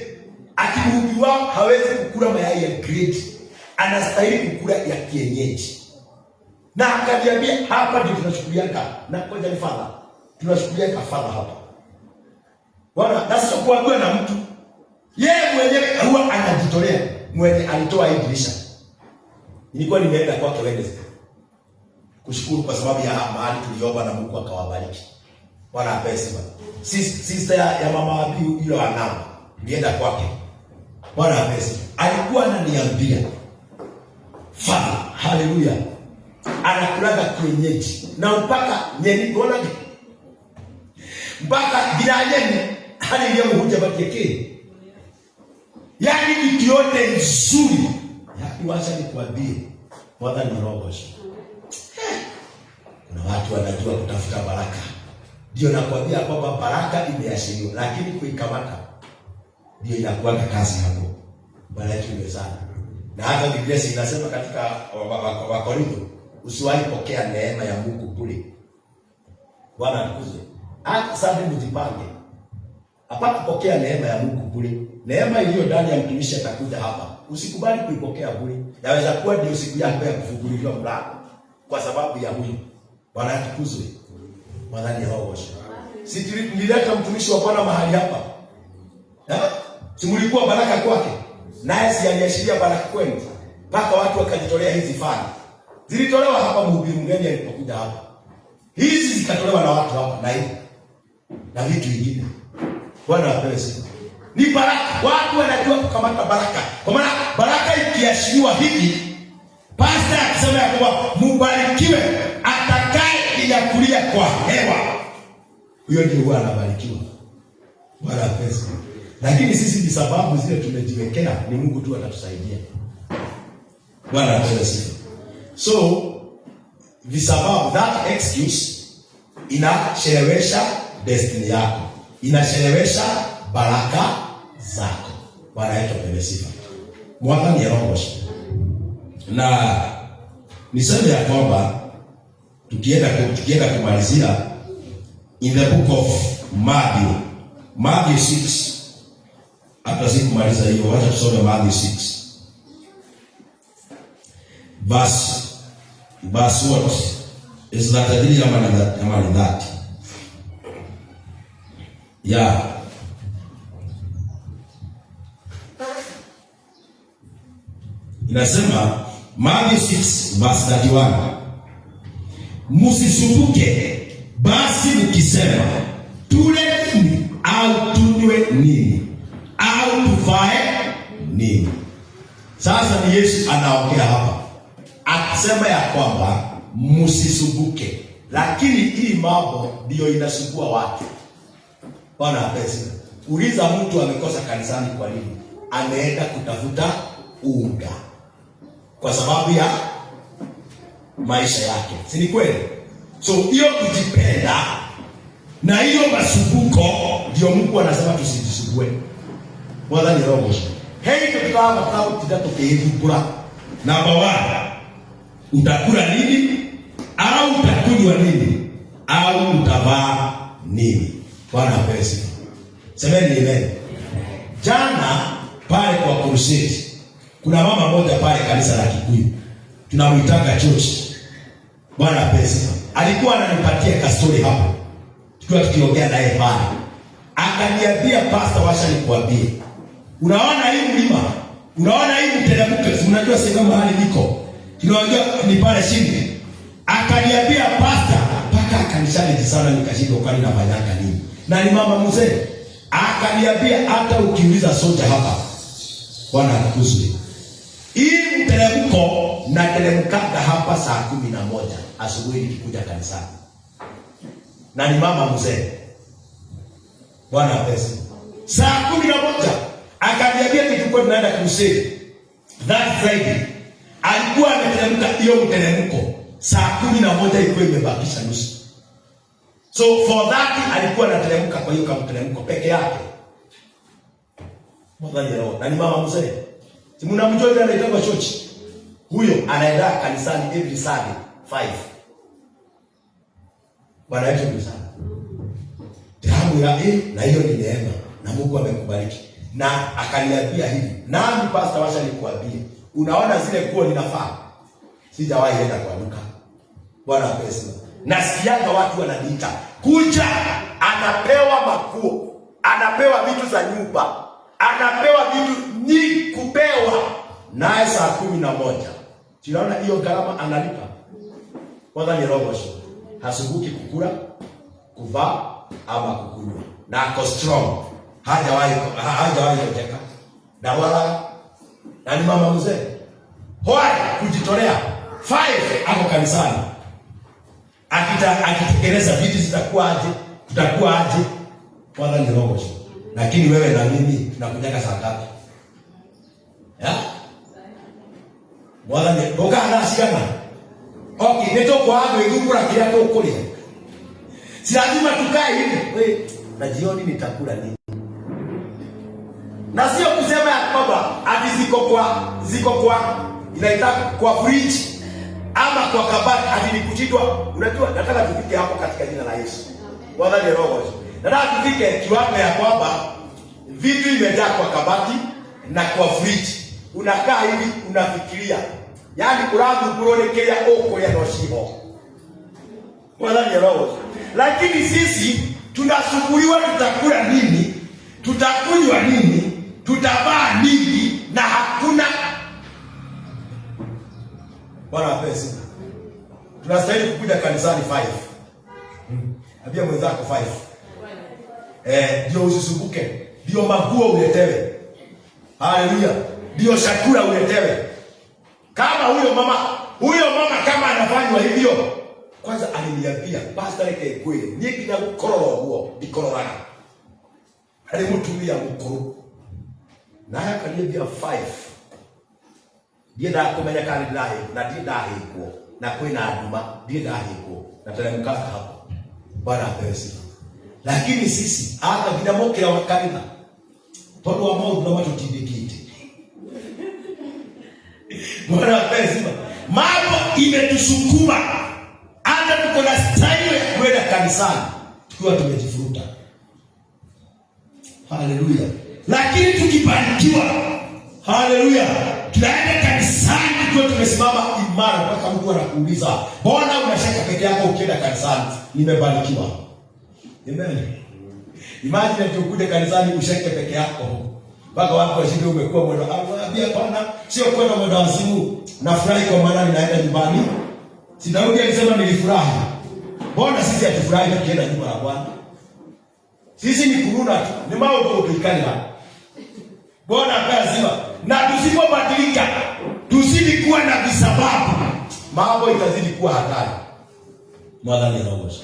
Mhubiri wao hawezi kukula mayai ya grade. Anastahili kukula ya kienyeji. Na akaniambia hapa ndio tunashukuliaka na koja ni father. Tunashukuliaka father hapa. Bwana, na sio kuambiwa na mtu. Yeye mwenyewe huwa anajitolea mwenye alitoa hii dirisha. Nilikuwa nimeenda kwake Wednesday. Kushukuru kwa sababu ya mahali tuliomba na Mungu akawabariki. Bwana apewe sifa. Sister ya mama wapi yule anamba. Nienda kwake. Bwana apewe sifa. Alikuwa ananiambia Father, haleluya. Anakulaga kienyeji. Na mpaka nyeni bona mpaka binanyeni hali yeye huja bakeke. Yaani kitu yote nzuri. Yaani wacha nikwambie. Bwana ni roho. Kuna watu wanajua kutafuta baraka. Ndio nakwambia kwamba baraka imeashiriwa, lakini kuikamata ndio inakuwa kazi yako. Bwana yetu ni sana. Na hata Biblia inasema katika Wakorintho, usiwahi pokea neema ya Mungu bure. Bwana atukuzwe. Hata sasa mjipange. Hapana kupokea neema ya Mungu bure. Neema iliyo ndani ya mtumishi atakuja hapa. Usikubali kuipokea bure. Yaweza kuwa ndio siku yako ya kufunguliwa mlango kwa sababu ya huyu. Bwana atukuzwe. Mwadhani hao wote. Si nilileta mtumishi wa Bwana mahali hapa. Si mlikuwa baraka kwake? Naye si aliashiria baraka kwenu. Mpaka watu wakajitolea hizi fani. Zilitolewa hapa mhubiri mgeni alipokuja hapa. Hizi zikatolewa na watu hapa na vitu vingine. Bwana apewe sifa. Ni baraka. Watu wanajua kukamata baraka. Kwa maana baraka ikiashiriwa hivi, pastor akisema ya kwamba mbarikiwe atakaye kuyakulia kwa hewa, huyo ndiye huwa anabarikiwa. Bwana apewe sifa. Lakini sisi ni sababu zile tumejiwekea, ni Mungu tu atatusaidia. Bwana apewe sifa. So, visababu, that excuse inachelewesha destiny yako. Inachelewesha baraka zako. Bwana yetu apewe sifa. Mwaka ni rogosha. Na niseme ya kwamba tukienda kumalizia in the book of Matthew 6. Hata sikumaliza hiyo, wacha tusome Matthew 6. Verse what? Is that a really among that? Yeah. Inasema Matthew 6 verse 31. Msisumbuke basi mkisema tule nini au tunywe nini au tuvae nini. Sasa ni Yesu anaongea hapa. Akisema ya kwamba msisumbuke. Lakini hii mambo ndio inasumbua watu. Bwana apesi. Uliza mtu amekosa kanisani kwa nini? Ameenda kutafuta unga. Kwa sababu ya maisha yake. Si ni kweli? So hiyo kujipenda na hiyo masumbuko ndio Mungu anasema tusijisumbue. Bwana ni roho. Hei tukitaka kama tutatokeevura. Namba 1. Utakula nini? Au utakunywa nini? Au utavaa nini? Bwana apesi. Semeni amen. Jana pale kwa crusade kuna mama moja pale kanisa la Kikuyu. Tunamuitaka church. Bwana apesi. Alikuwa ananipatia kastori hapo. Tukiwa tukiongea naye pale. Akaniambia pastor, wacha nikuambie. Unaona hii mlima? Unaona hii mteremko? Unajua sema mahali niko. Tunajua ni pale chini. Akaniambia pastor, mpaka akanishaliji sana nikashindwa kwani nafanyanga nini. Na ni mama mzee. Akaniambia hata ukiuliza soja hapa. Bwana atukuzwe. Hii mteremko na teremkanga hapa saa 11 asubuhi nikikuja kanisani. Na ni mama mzee. Bwana apesi. Saa 11 akaniambia nilikuwa tunaenda crusade. That Friday alikuwa ameteremka hiyo mteremko. Saa 11 ilikuwa imebakisha nusu. So for that alikuwa anateremka kwa hiyo kama mteremko peke yake. Mwadhani roho. Na ni mama mzee. Si mnamjua yule anaitwa church. Huyo anaenda kanisani every Sunday 5. Bwana yetu ni sana. Tamu ya na hiyo ni neema na Mungu amekubariki. Na akaniambia hivi, nami pastor wacha nikuambie. Unaona zile nguo ninafaa? Sijawahi enda kwa duka. Bwana pesa. Nasikianga watu wananiita. Kuja anapewa makuo. Anapewa vitu za nyumba. Anapewa vitu nyingi kupewa. Naye saa 11. Tunaona hiyo gharama analipa. Kwanza ni robo show. Hasumbuki kukula, kuvaa ama kukunywa. Na ako strong. Hajawahi kuteka. Na wala na ni mama mzee. Hoi kujitolea. 5 ako kanisani. Akitekeleza vitu zitakuwa aje? Tutakuwa aje? Kwanza ni roho. Lakini wewe na mimi tunakujaga saa ngapi? Ya? Wala ni boga anashikana. Okay, neto kwa hapo ikukula kile hapo ukule. Si lazima tukae hivi. Na jioni nitakula nini? Na sio kusema ya kwamba hadi ziko kwa inaita kwa fridge ama kwa kabati hadi nikutitwa. Unajua nataka tufike hapo katika jina la Yesu. Bwana ni roho. Nataka tufike kiwango ya kwamba vitu imejaa kwa kabati na kwa fridge. Unakaa hivi unafikiria. Yaani kurabu kuonekea oko ya noshiho. Bwana ni roho. Lakini sisi tunasumbuliwa tutakula nini? Tutakunywa nini? Tutavaa nini? Na hakuna. Bwana pesa. Tunastahili kukuja kanisani 5. Abia mwenzako 5. Ndio usisumbuke. Ndio maguo uletewe. Haleluya. Ndio chakula uletewe. Kama huyo mama kama anafanywa hivyo, kwanza aliniambia pastor yake kweli, nyingi na kororo huo, ikororana. Alimutumia mkuru. Na akaniambia 5. Ndiye kumenya kani ndahi na ndiye ndahi kwa na kwina aduma ndiye ndahi kwa na teremka hapo. Bwana pesa. Lakini sisi hata vinamokea wakanisa todo wa Mungu na watu tibikiti. Bwana pesa. Mambo imetusukuma hata tuko na style ya kwenda kanisani tukiwa tumejifuruta. Haleluya. Lakini tukibarikiwa, haleluya, tunaenda kanisani tukiwa tumesimama imara mpaka mtu anakuuliza, "Mbona unashaka peke yako ukienda kanisani?" Nimebarikiwa. Amen. Imagine tukuje kanisani ushake peke yako. Mpaka watu washinde umekuwa mwendo. Ambia Bwana, sio kwenda mwendo wazimu. Nafurahi kwa maana ninaenda nyumbani. Si Daudi alisema nilifurahi. Mbona sisi hatufurahi tukienda nyumba ya Bwana? Sisi ni kuruna tu. Ni mambo tukikali hapa. Bwana akasema, na tusipobadilika, tusidi kuwa na visababu, mambo itazidi kuwa hatari. Mwadhani anaongoza.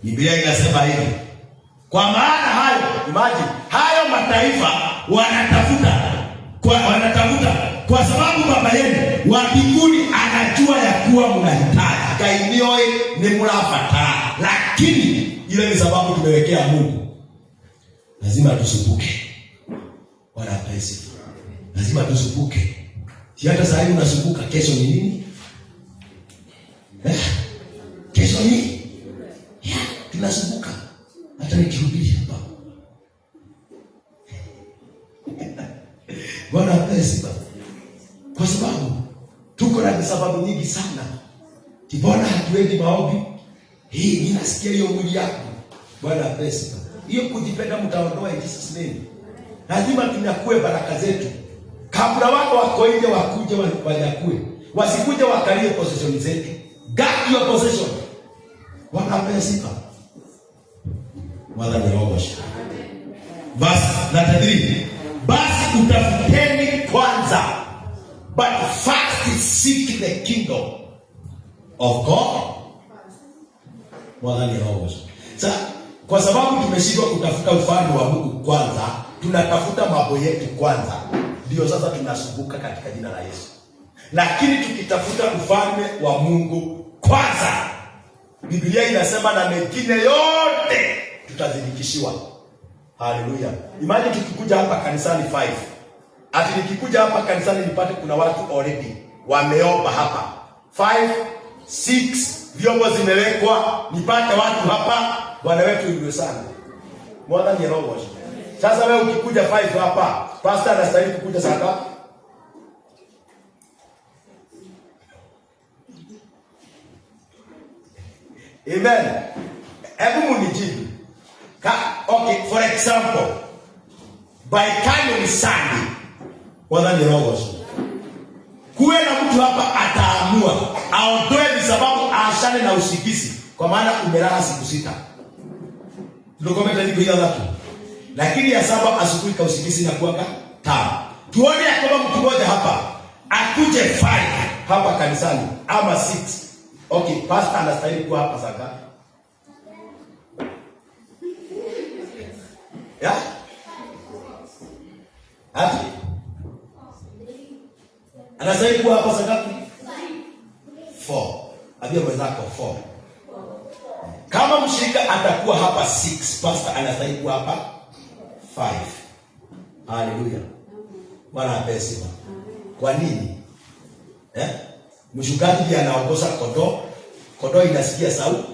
Biblia inasema hivi. Kwa maana hayo, imagine, hayo mataifa wanatafuta kwa sababu baba yenu wa mbinguni anajua ya kuwa mnahitaji. Kainioe ni mnafatara. Lakini ile ni sababu tumewekea Mungu. Lazima tusubuke. Bwana pesa. Lazima tusubuke. Si hata sasa hivi unasubuka, kesho ni nini? Kesho ni? Tunasubuka. Hata nikihubiri hapa. Bwana pesa. Kwa sababu tuko na sababu nyingi sana. Mbona hatuendi maombi? Hii ninasikia hiyo mwili yako. Bwana pesa. Hiyo kujipenda mtaondoa in Jesus name. Lazima tunyakue baraka zetu. Kabla wako wako nje wakuje wanyakue. Wasikuje wakalie possession zetu. Guard your possession. Bwana pesa. Wala ni roho. Verse 3. Basi utafuteni kwanza, but first seek the kingdom of God. Wala ni roho. Sasa kwa sababu tumeshindwa kutafuta ufalme wa Mungu kwanza, tunatafuta mambo yetu kwanza. Ndio sasa tunasumbuka katika jina la Yesu. Lakini tukitafuta ufalme wa Mungu kwanza, Biblia inasema na mengine yote tutazidikishiwa. Haleluya. Imagine tukikuja hapa kanisani 5. Ati nikikuja hapa kanisani nipate kuna watu already wameomba hapa. 5, 6 vyombo zimewekwa, nipate watu hapa. Bwana wetu ndio sana. Mwana ni roho. Sasa wewe ukikuja 5 hapa, pastor anastahili kukuja saa ngapi? Amen. Hebu mnijibu. Okay, for example, by coming Sunday, Bwana ni roho. Kuwe na mtu hapa ataamua aondoe sababu aashane na usingizi kwa maana umelala siku 6. Tulikometa hivi hiyo hapo. Lakini ya 7 asubuhi ka usingizi na kuanga 5. Tuone kama mtu mmoja hapa akuje 5 hapa kanisani ama 6. Okay, pastor anastahili kuwa hapa saa ngapi? Ya? Ati? Anastahili kuwa hapa saa ngapi? 4. Abia mwenzako 4. Kama mshirika atakuwa hapa 6, pastor anastahili kuwa hapa 5. Haleluya. Bwana apesi. Kwa nini? Mchungaji anaongoza kondoo inasikia sauti.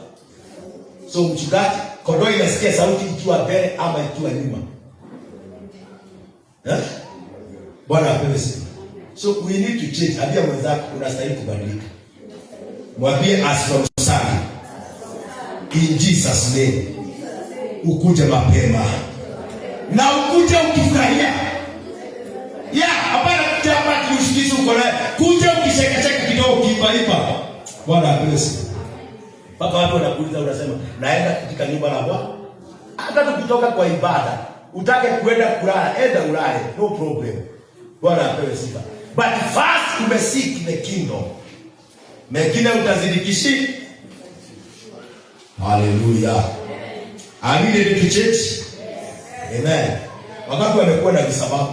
So mchungaji, kondoo inasikia sauti ikiwa mbele ama ikiwa nyuma. Bwana apesi. So we need to change. Ambia mwenzako unastahili kubadilika. Mwambie as from Sunday. In Jesus name. Ukuje mapema. Na ukuje ukifurahia. Hapana kuja hapa kiusikizi uko naye. Kuja ukisheka kidogo ukiiba. Bwana apesi. Papa watu wanakuuliza unasema naenda katika nyumba la Bwana. Hata tukitoka kwa ibada, utake kuenda kulala, enda ulale, no problem. Bwana apewe sifa. But first umeseek the kingdom. Mengine utazidikishia. Hallelujah. Amini ni kichechi. Amen. Wakati wamekuwa na visababu.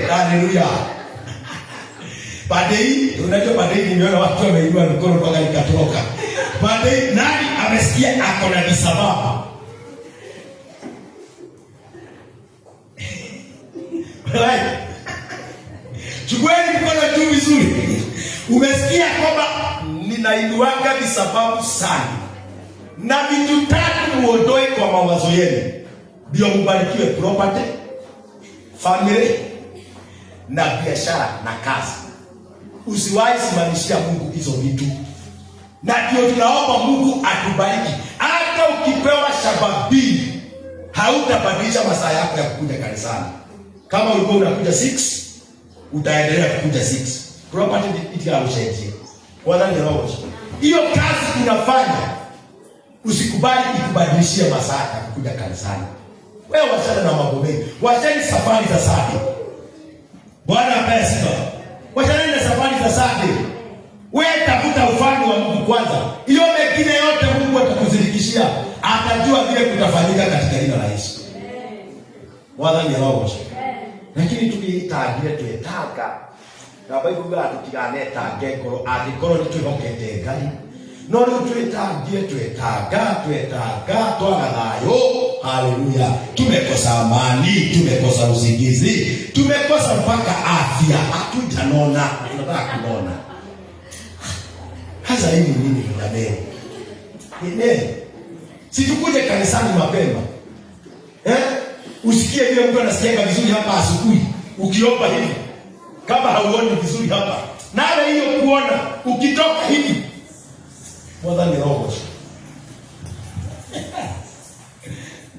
Hallelujah. Badei, unajua badei nimeona watu wameinua mikono mpaka nikatoroka. Badei nani amesikia ako na visababu? Chukueni mkono juu vizuri. Umesikia kwamba ninainuanga visababu sana. Na vitu tatu muondoe kwa mawazo yenu. Ndio mbarikiwe: property, family na biashara na kazi. Usiwahi simamishia Mungu hizo vitu. Na ndio tunaomba Mungu atubariki. Hata ukipewa shababi, hautabadilisha masaa yako ya kukuja kanisani. Kama ulikuwa unakuja 6, utaendelea kukuja 6. Property itaushaje. Wala ni roho. Hiyo kazi unafanya, usikubali ikubadilishie masaa ya kukuja kanisani. Wewe wachana na mambo mengi. Wacheni safari za Sunday. Bwana apewe sifa. Wachana na safari za Sunday. Wewe tafuta ufalme wa Mungu kwanza. Hiyo mengine yote Mungu atakuzidikishia. Atajua vile kutafanyika katika jina la Yesu. Wala ni roho. Lakini tukiitagira tuetaka. Na Bible atukiganeta ngekoro angikoro ni twihokete Ngai. No riu twetaga twaga thayo. Haleluya. Tumekosa amani, tumekosa usingizi, tumekosa mpaka afya. Hatujanona, tunataka kunona. Hasa hivi nini tunadai? Amen. Si tukuje kanisani mapema. Usikie vile mtu anasikia vizuri hapa asubuhi. Ukiomba hivi. Kama hauoni vizuri hapa. Nawe hiyo kuona ukitoka hivi. Mwana ni roho.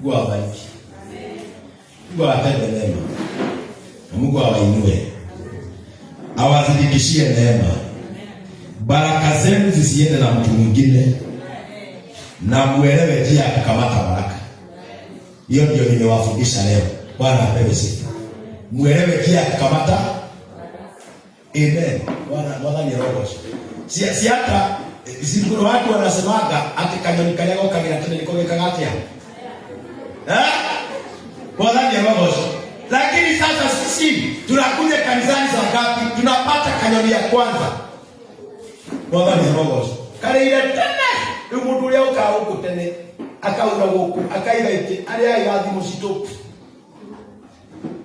Mungu awabariki. Mungu awapende neema. Mungu awainue. Awazidikishie neema. Baraka zenu zisiende na mtu mwingine. Na muelewe njia ya kukamata baraka. Hiyo ndio nimewafundisha leo. Bwana apewe sifa. Muelewe njia ya kukamata. Amen. Bwana ni roho. Si hata kuna watu wanasemaga ati kanyoni kalego kagira tena niko kagatia. Bwana ni roho. Lakini sasa sisi tunakuja kanisani saa ngapi? Tunapata kanyoni ya kwanza. Bwana ni roho. Kale ile tena umutu leo ka huko tena akauna huko akaida ite alia yaadhi msito.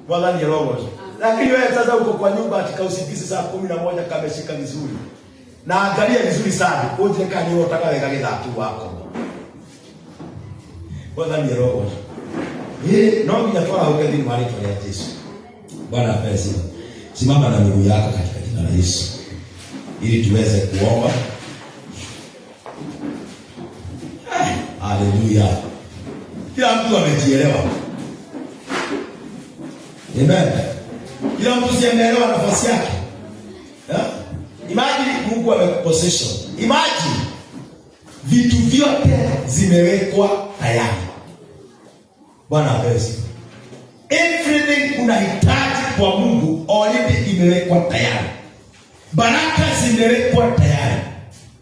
Bwana ni roho. Lakini wewe sasa uko kwa nyumba atika usingizi saa 11 kameshika vizuri. Na angalia vizuri sana. Uje kanyo utaka weka githatu wako. Bwana ni roho. No ninataka huko ndani mahali kwa Yesu. Bwana apesi. Simama na miguu yako katika jina la Yesu. Ili tuweze kuomba. Haleluya. Kila mtu amejielewa. Amen. Kila mtu sielewa nafasi yake. Imagine Mungu amekuposition. Imagine vitu vyote zimewekwa tayari. Bwana apesi. Everything unahitaji kwa Mungu already imewekwa tayari. Baraka zimewekwa tayari.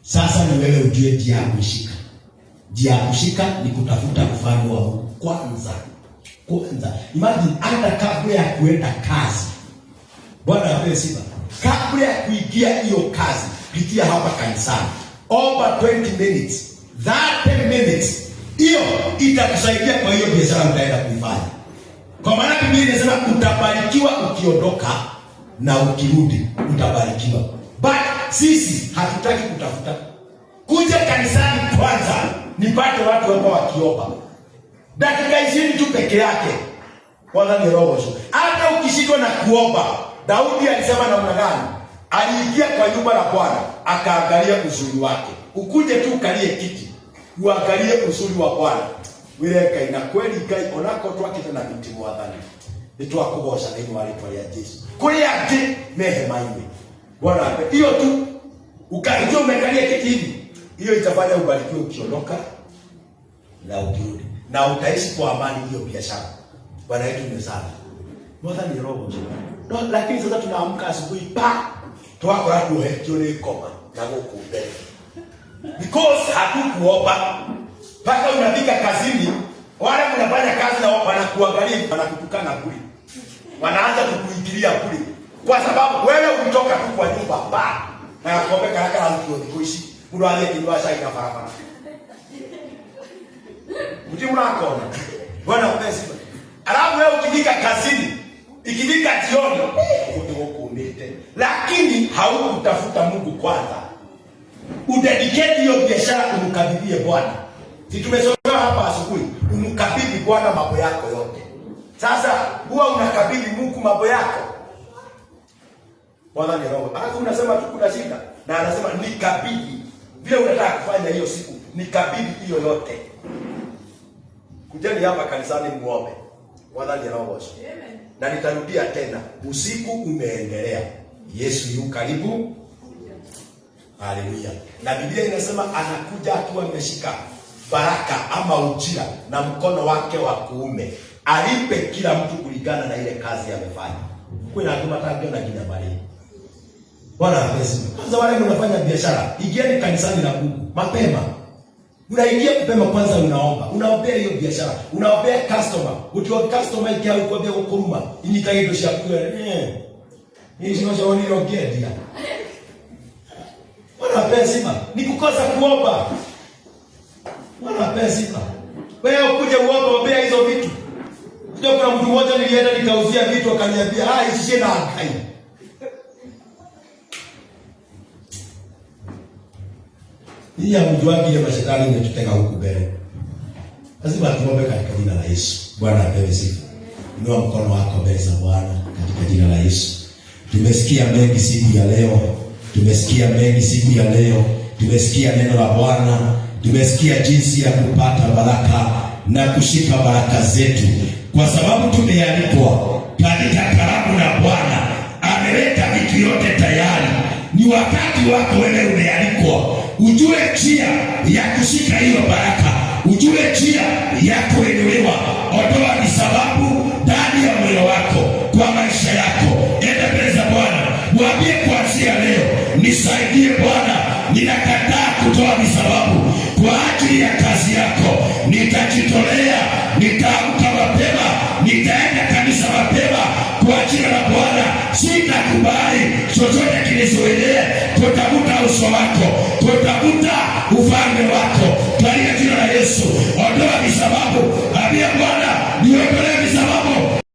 Sasa ni wewe ujue njia ya kushika. Njia ya kushika ni kutafuta ufalme wa Mungu kwanza. Imagine hata kabla ya kuenda kazi. Bwana apewe sifa. Kabla ya kuingia hiyo kazi, pitia hapa kanisani. Over 20 minutes, 30 minutes. Hiyo itakusaidia kwa hiyo biashara utaenda kuifanya. Kwa maana Biblia inasema utabarikiwa ukiondoka na ukirudi utabarikiwa. But sisi hatutaki kutafuta. Kuja kanisani kwanza nipate watu ambao wakiomba. Dakika 20 tu peke yake. Kwanza ni roho. Hata ukishindwa na kuomba, Daudi alisema namna gani? Aliingia kwa nyumba la Bwana, akaangalia uzuri wake. Ukuje tu ukalie kiti, uangalie uzuri wa Bwana. Wireka ina kweli kai onako twakite na binti mwathani. Nitwakugosha nini wale kwa ya Yesu. Kule ati mehema hivi. Bwana hiyo tu ukaingia umekalia kiti hivi. Hiyo itafanya ubarikiwe ukiondoka na ukirudi. Na utaishi kwa amani hiyo biashara. Bwana yetu ni sana. Mwathani roho. No, lakini sasa tunaamka asubuhi pa twakora tuhe koma na gokumbe. Because hatukuomba. Paka unafika kazini, wale mnafanya kazi na wanakuangalia, wanakutukana kule. Wanaanza kukuingilia kule. Kwa sababu wewe ulitoka tu kwa nyumba pa na kombe karaka na mtu kuishi. Unaanza kinywa chai na farafara. Mtu mnakona. Bwana upesi. Alafu wewe ukifika kazini, ikifika jioni, utokomete. Lakini haukutafuta Mungu kwanza. Udedicate hiyo biashara umkabidhie Bwana. Si tumesoma hapa asubuhi, umkabidhi Bwana mambo yako yote. Sasa huwa unakabidhi Mungu mambo yako. Bwana ni roho. Alafu unasema tu kuna shida na anasema nikabidhi. Vile unataka kufanya hiyo siku, nikabidhi hiyo yote. Kujeni hapa kanisani muombe. Bwana ni roho. Amen. Na nitarudia tena, usiku umeendelea. Yesu yu karibu. Haleluya. Na Biblia inasema anakuja akiwa ameshika baraka ama ujira na mkono wake wa kuume. Alipe kila mtu kulingana na ile kazi amefanya. Kuna atuma tagio na jina bali. Bwana asifiwe. Kwanza wale mnafanya biashara, ingieni kanisani la Mungu mapema. Unaingia mapema kwanza unaomba. Unaombea hiyo biashara. Unaombea customer. Ukiwa customer ikia ukwambia ukuruma. Inyitagido shakuwa. Hii sio shauri rogedia. Bwana pesa ni kukosa kuomba. Bwana pesa. Wewe ukuje uombe ombea hizo vitu. Ndio kuna mtu mmoja nilienda nikauzia vitu akaniambia, "Isishie na akai." Hii hamjua kile mashetani imetuteka huku mbele. Lazima tuombe katika jina la Yesu. Bwana apewe sifa. Inua mkono wako mbele za Bwana katika jina la Yesu. Tumesikia mengi siku ya leo. Tumesikia mengi siku ya leo. Tumesikia neno la Bwana. Tumesikia jinsi ya kupata baraka na kushika baraka zetu. Kwa sababu tumealikwa katika karamu na Bwana. Ameweka vitu yote tayari. Ni wakati wako wewe umealikwa. Ujue njia ya kushika hiyo baraka. Ujue njia ya kuinuliwa. Ondoa ni sababu ndani ya moyo wako kwa maisha yako. Enda mbele za Bwana. Mwambie kuanzia leo, nisaidie Bwana. Ninakataa kutoa ni sababu kwa ajili ya kazi yako. Nitajitolea, nitaamka mapema, nitaenda kanisa mapema kwa ajili ya Bwana. Sitakubali chochote kinizuilie kutafuta uso wako, kutafuta ufalme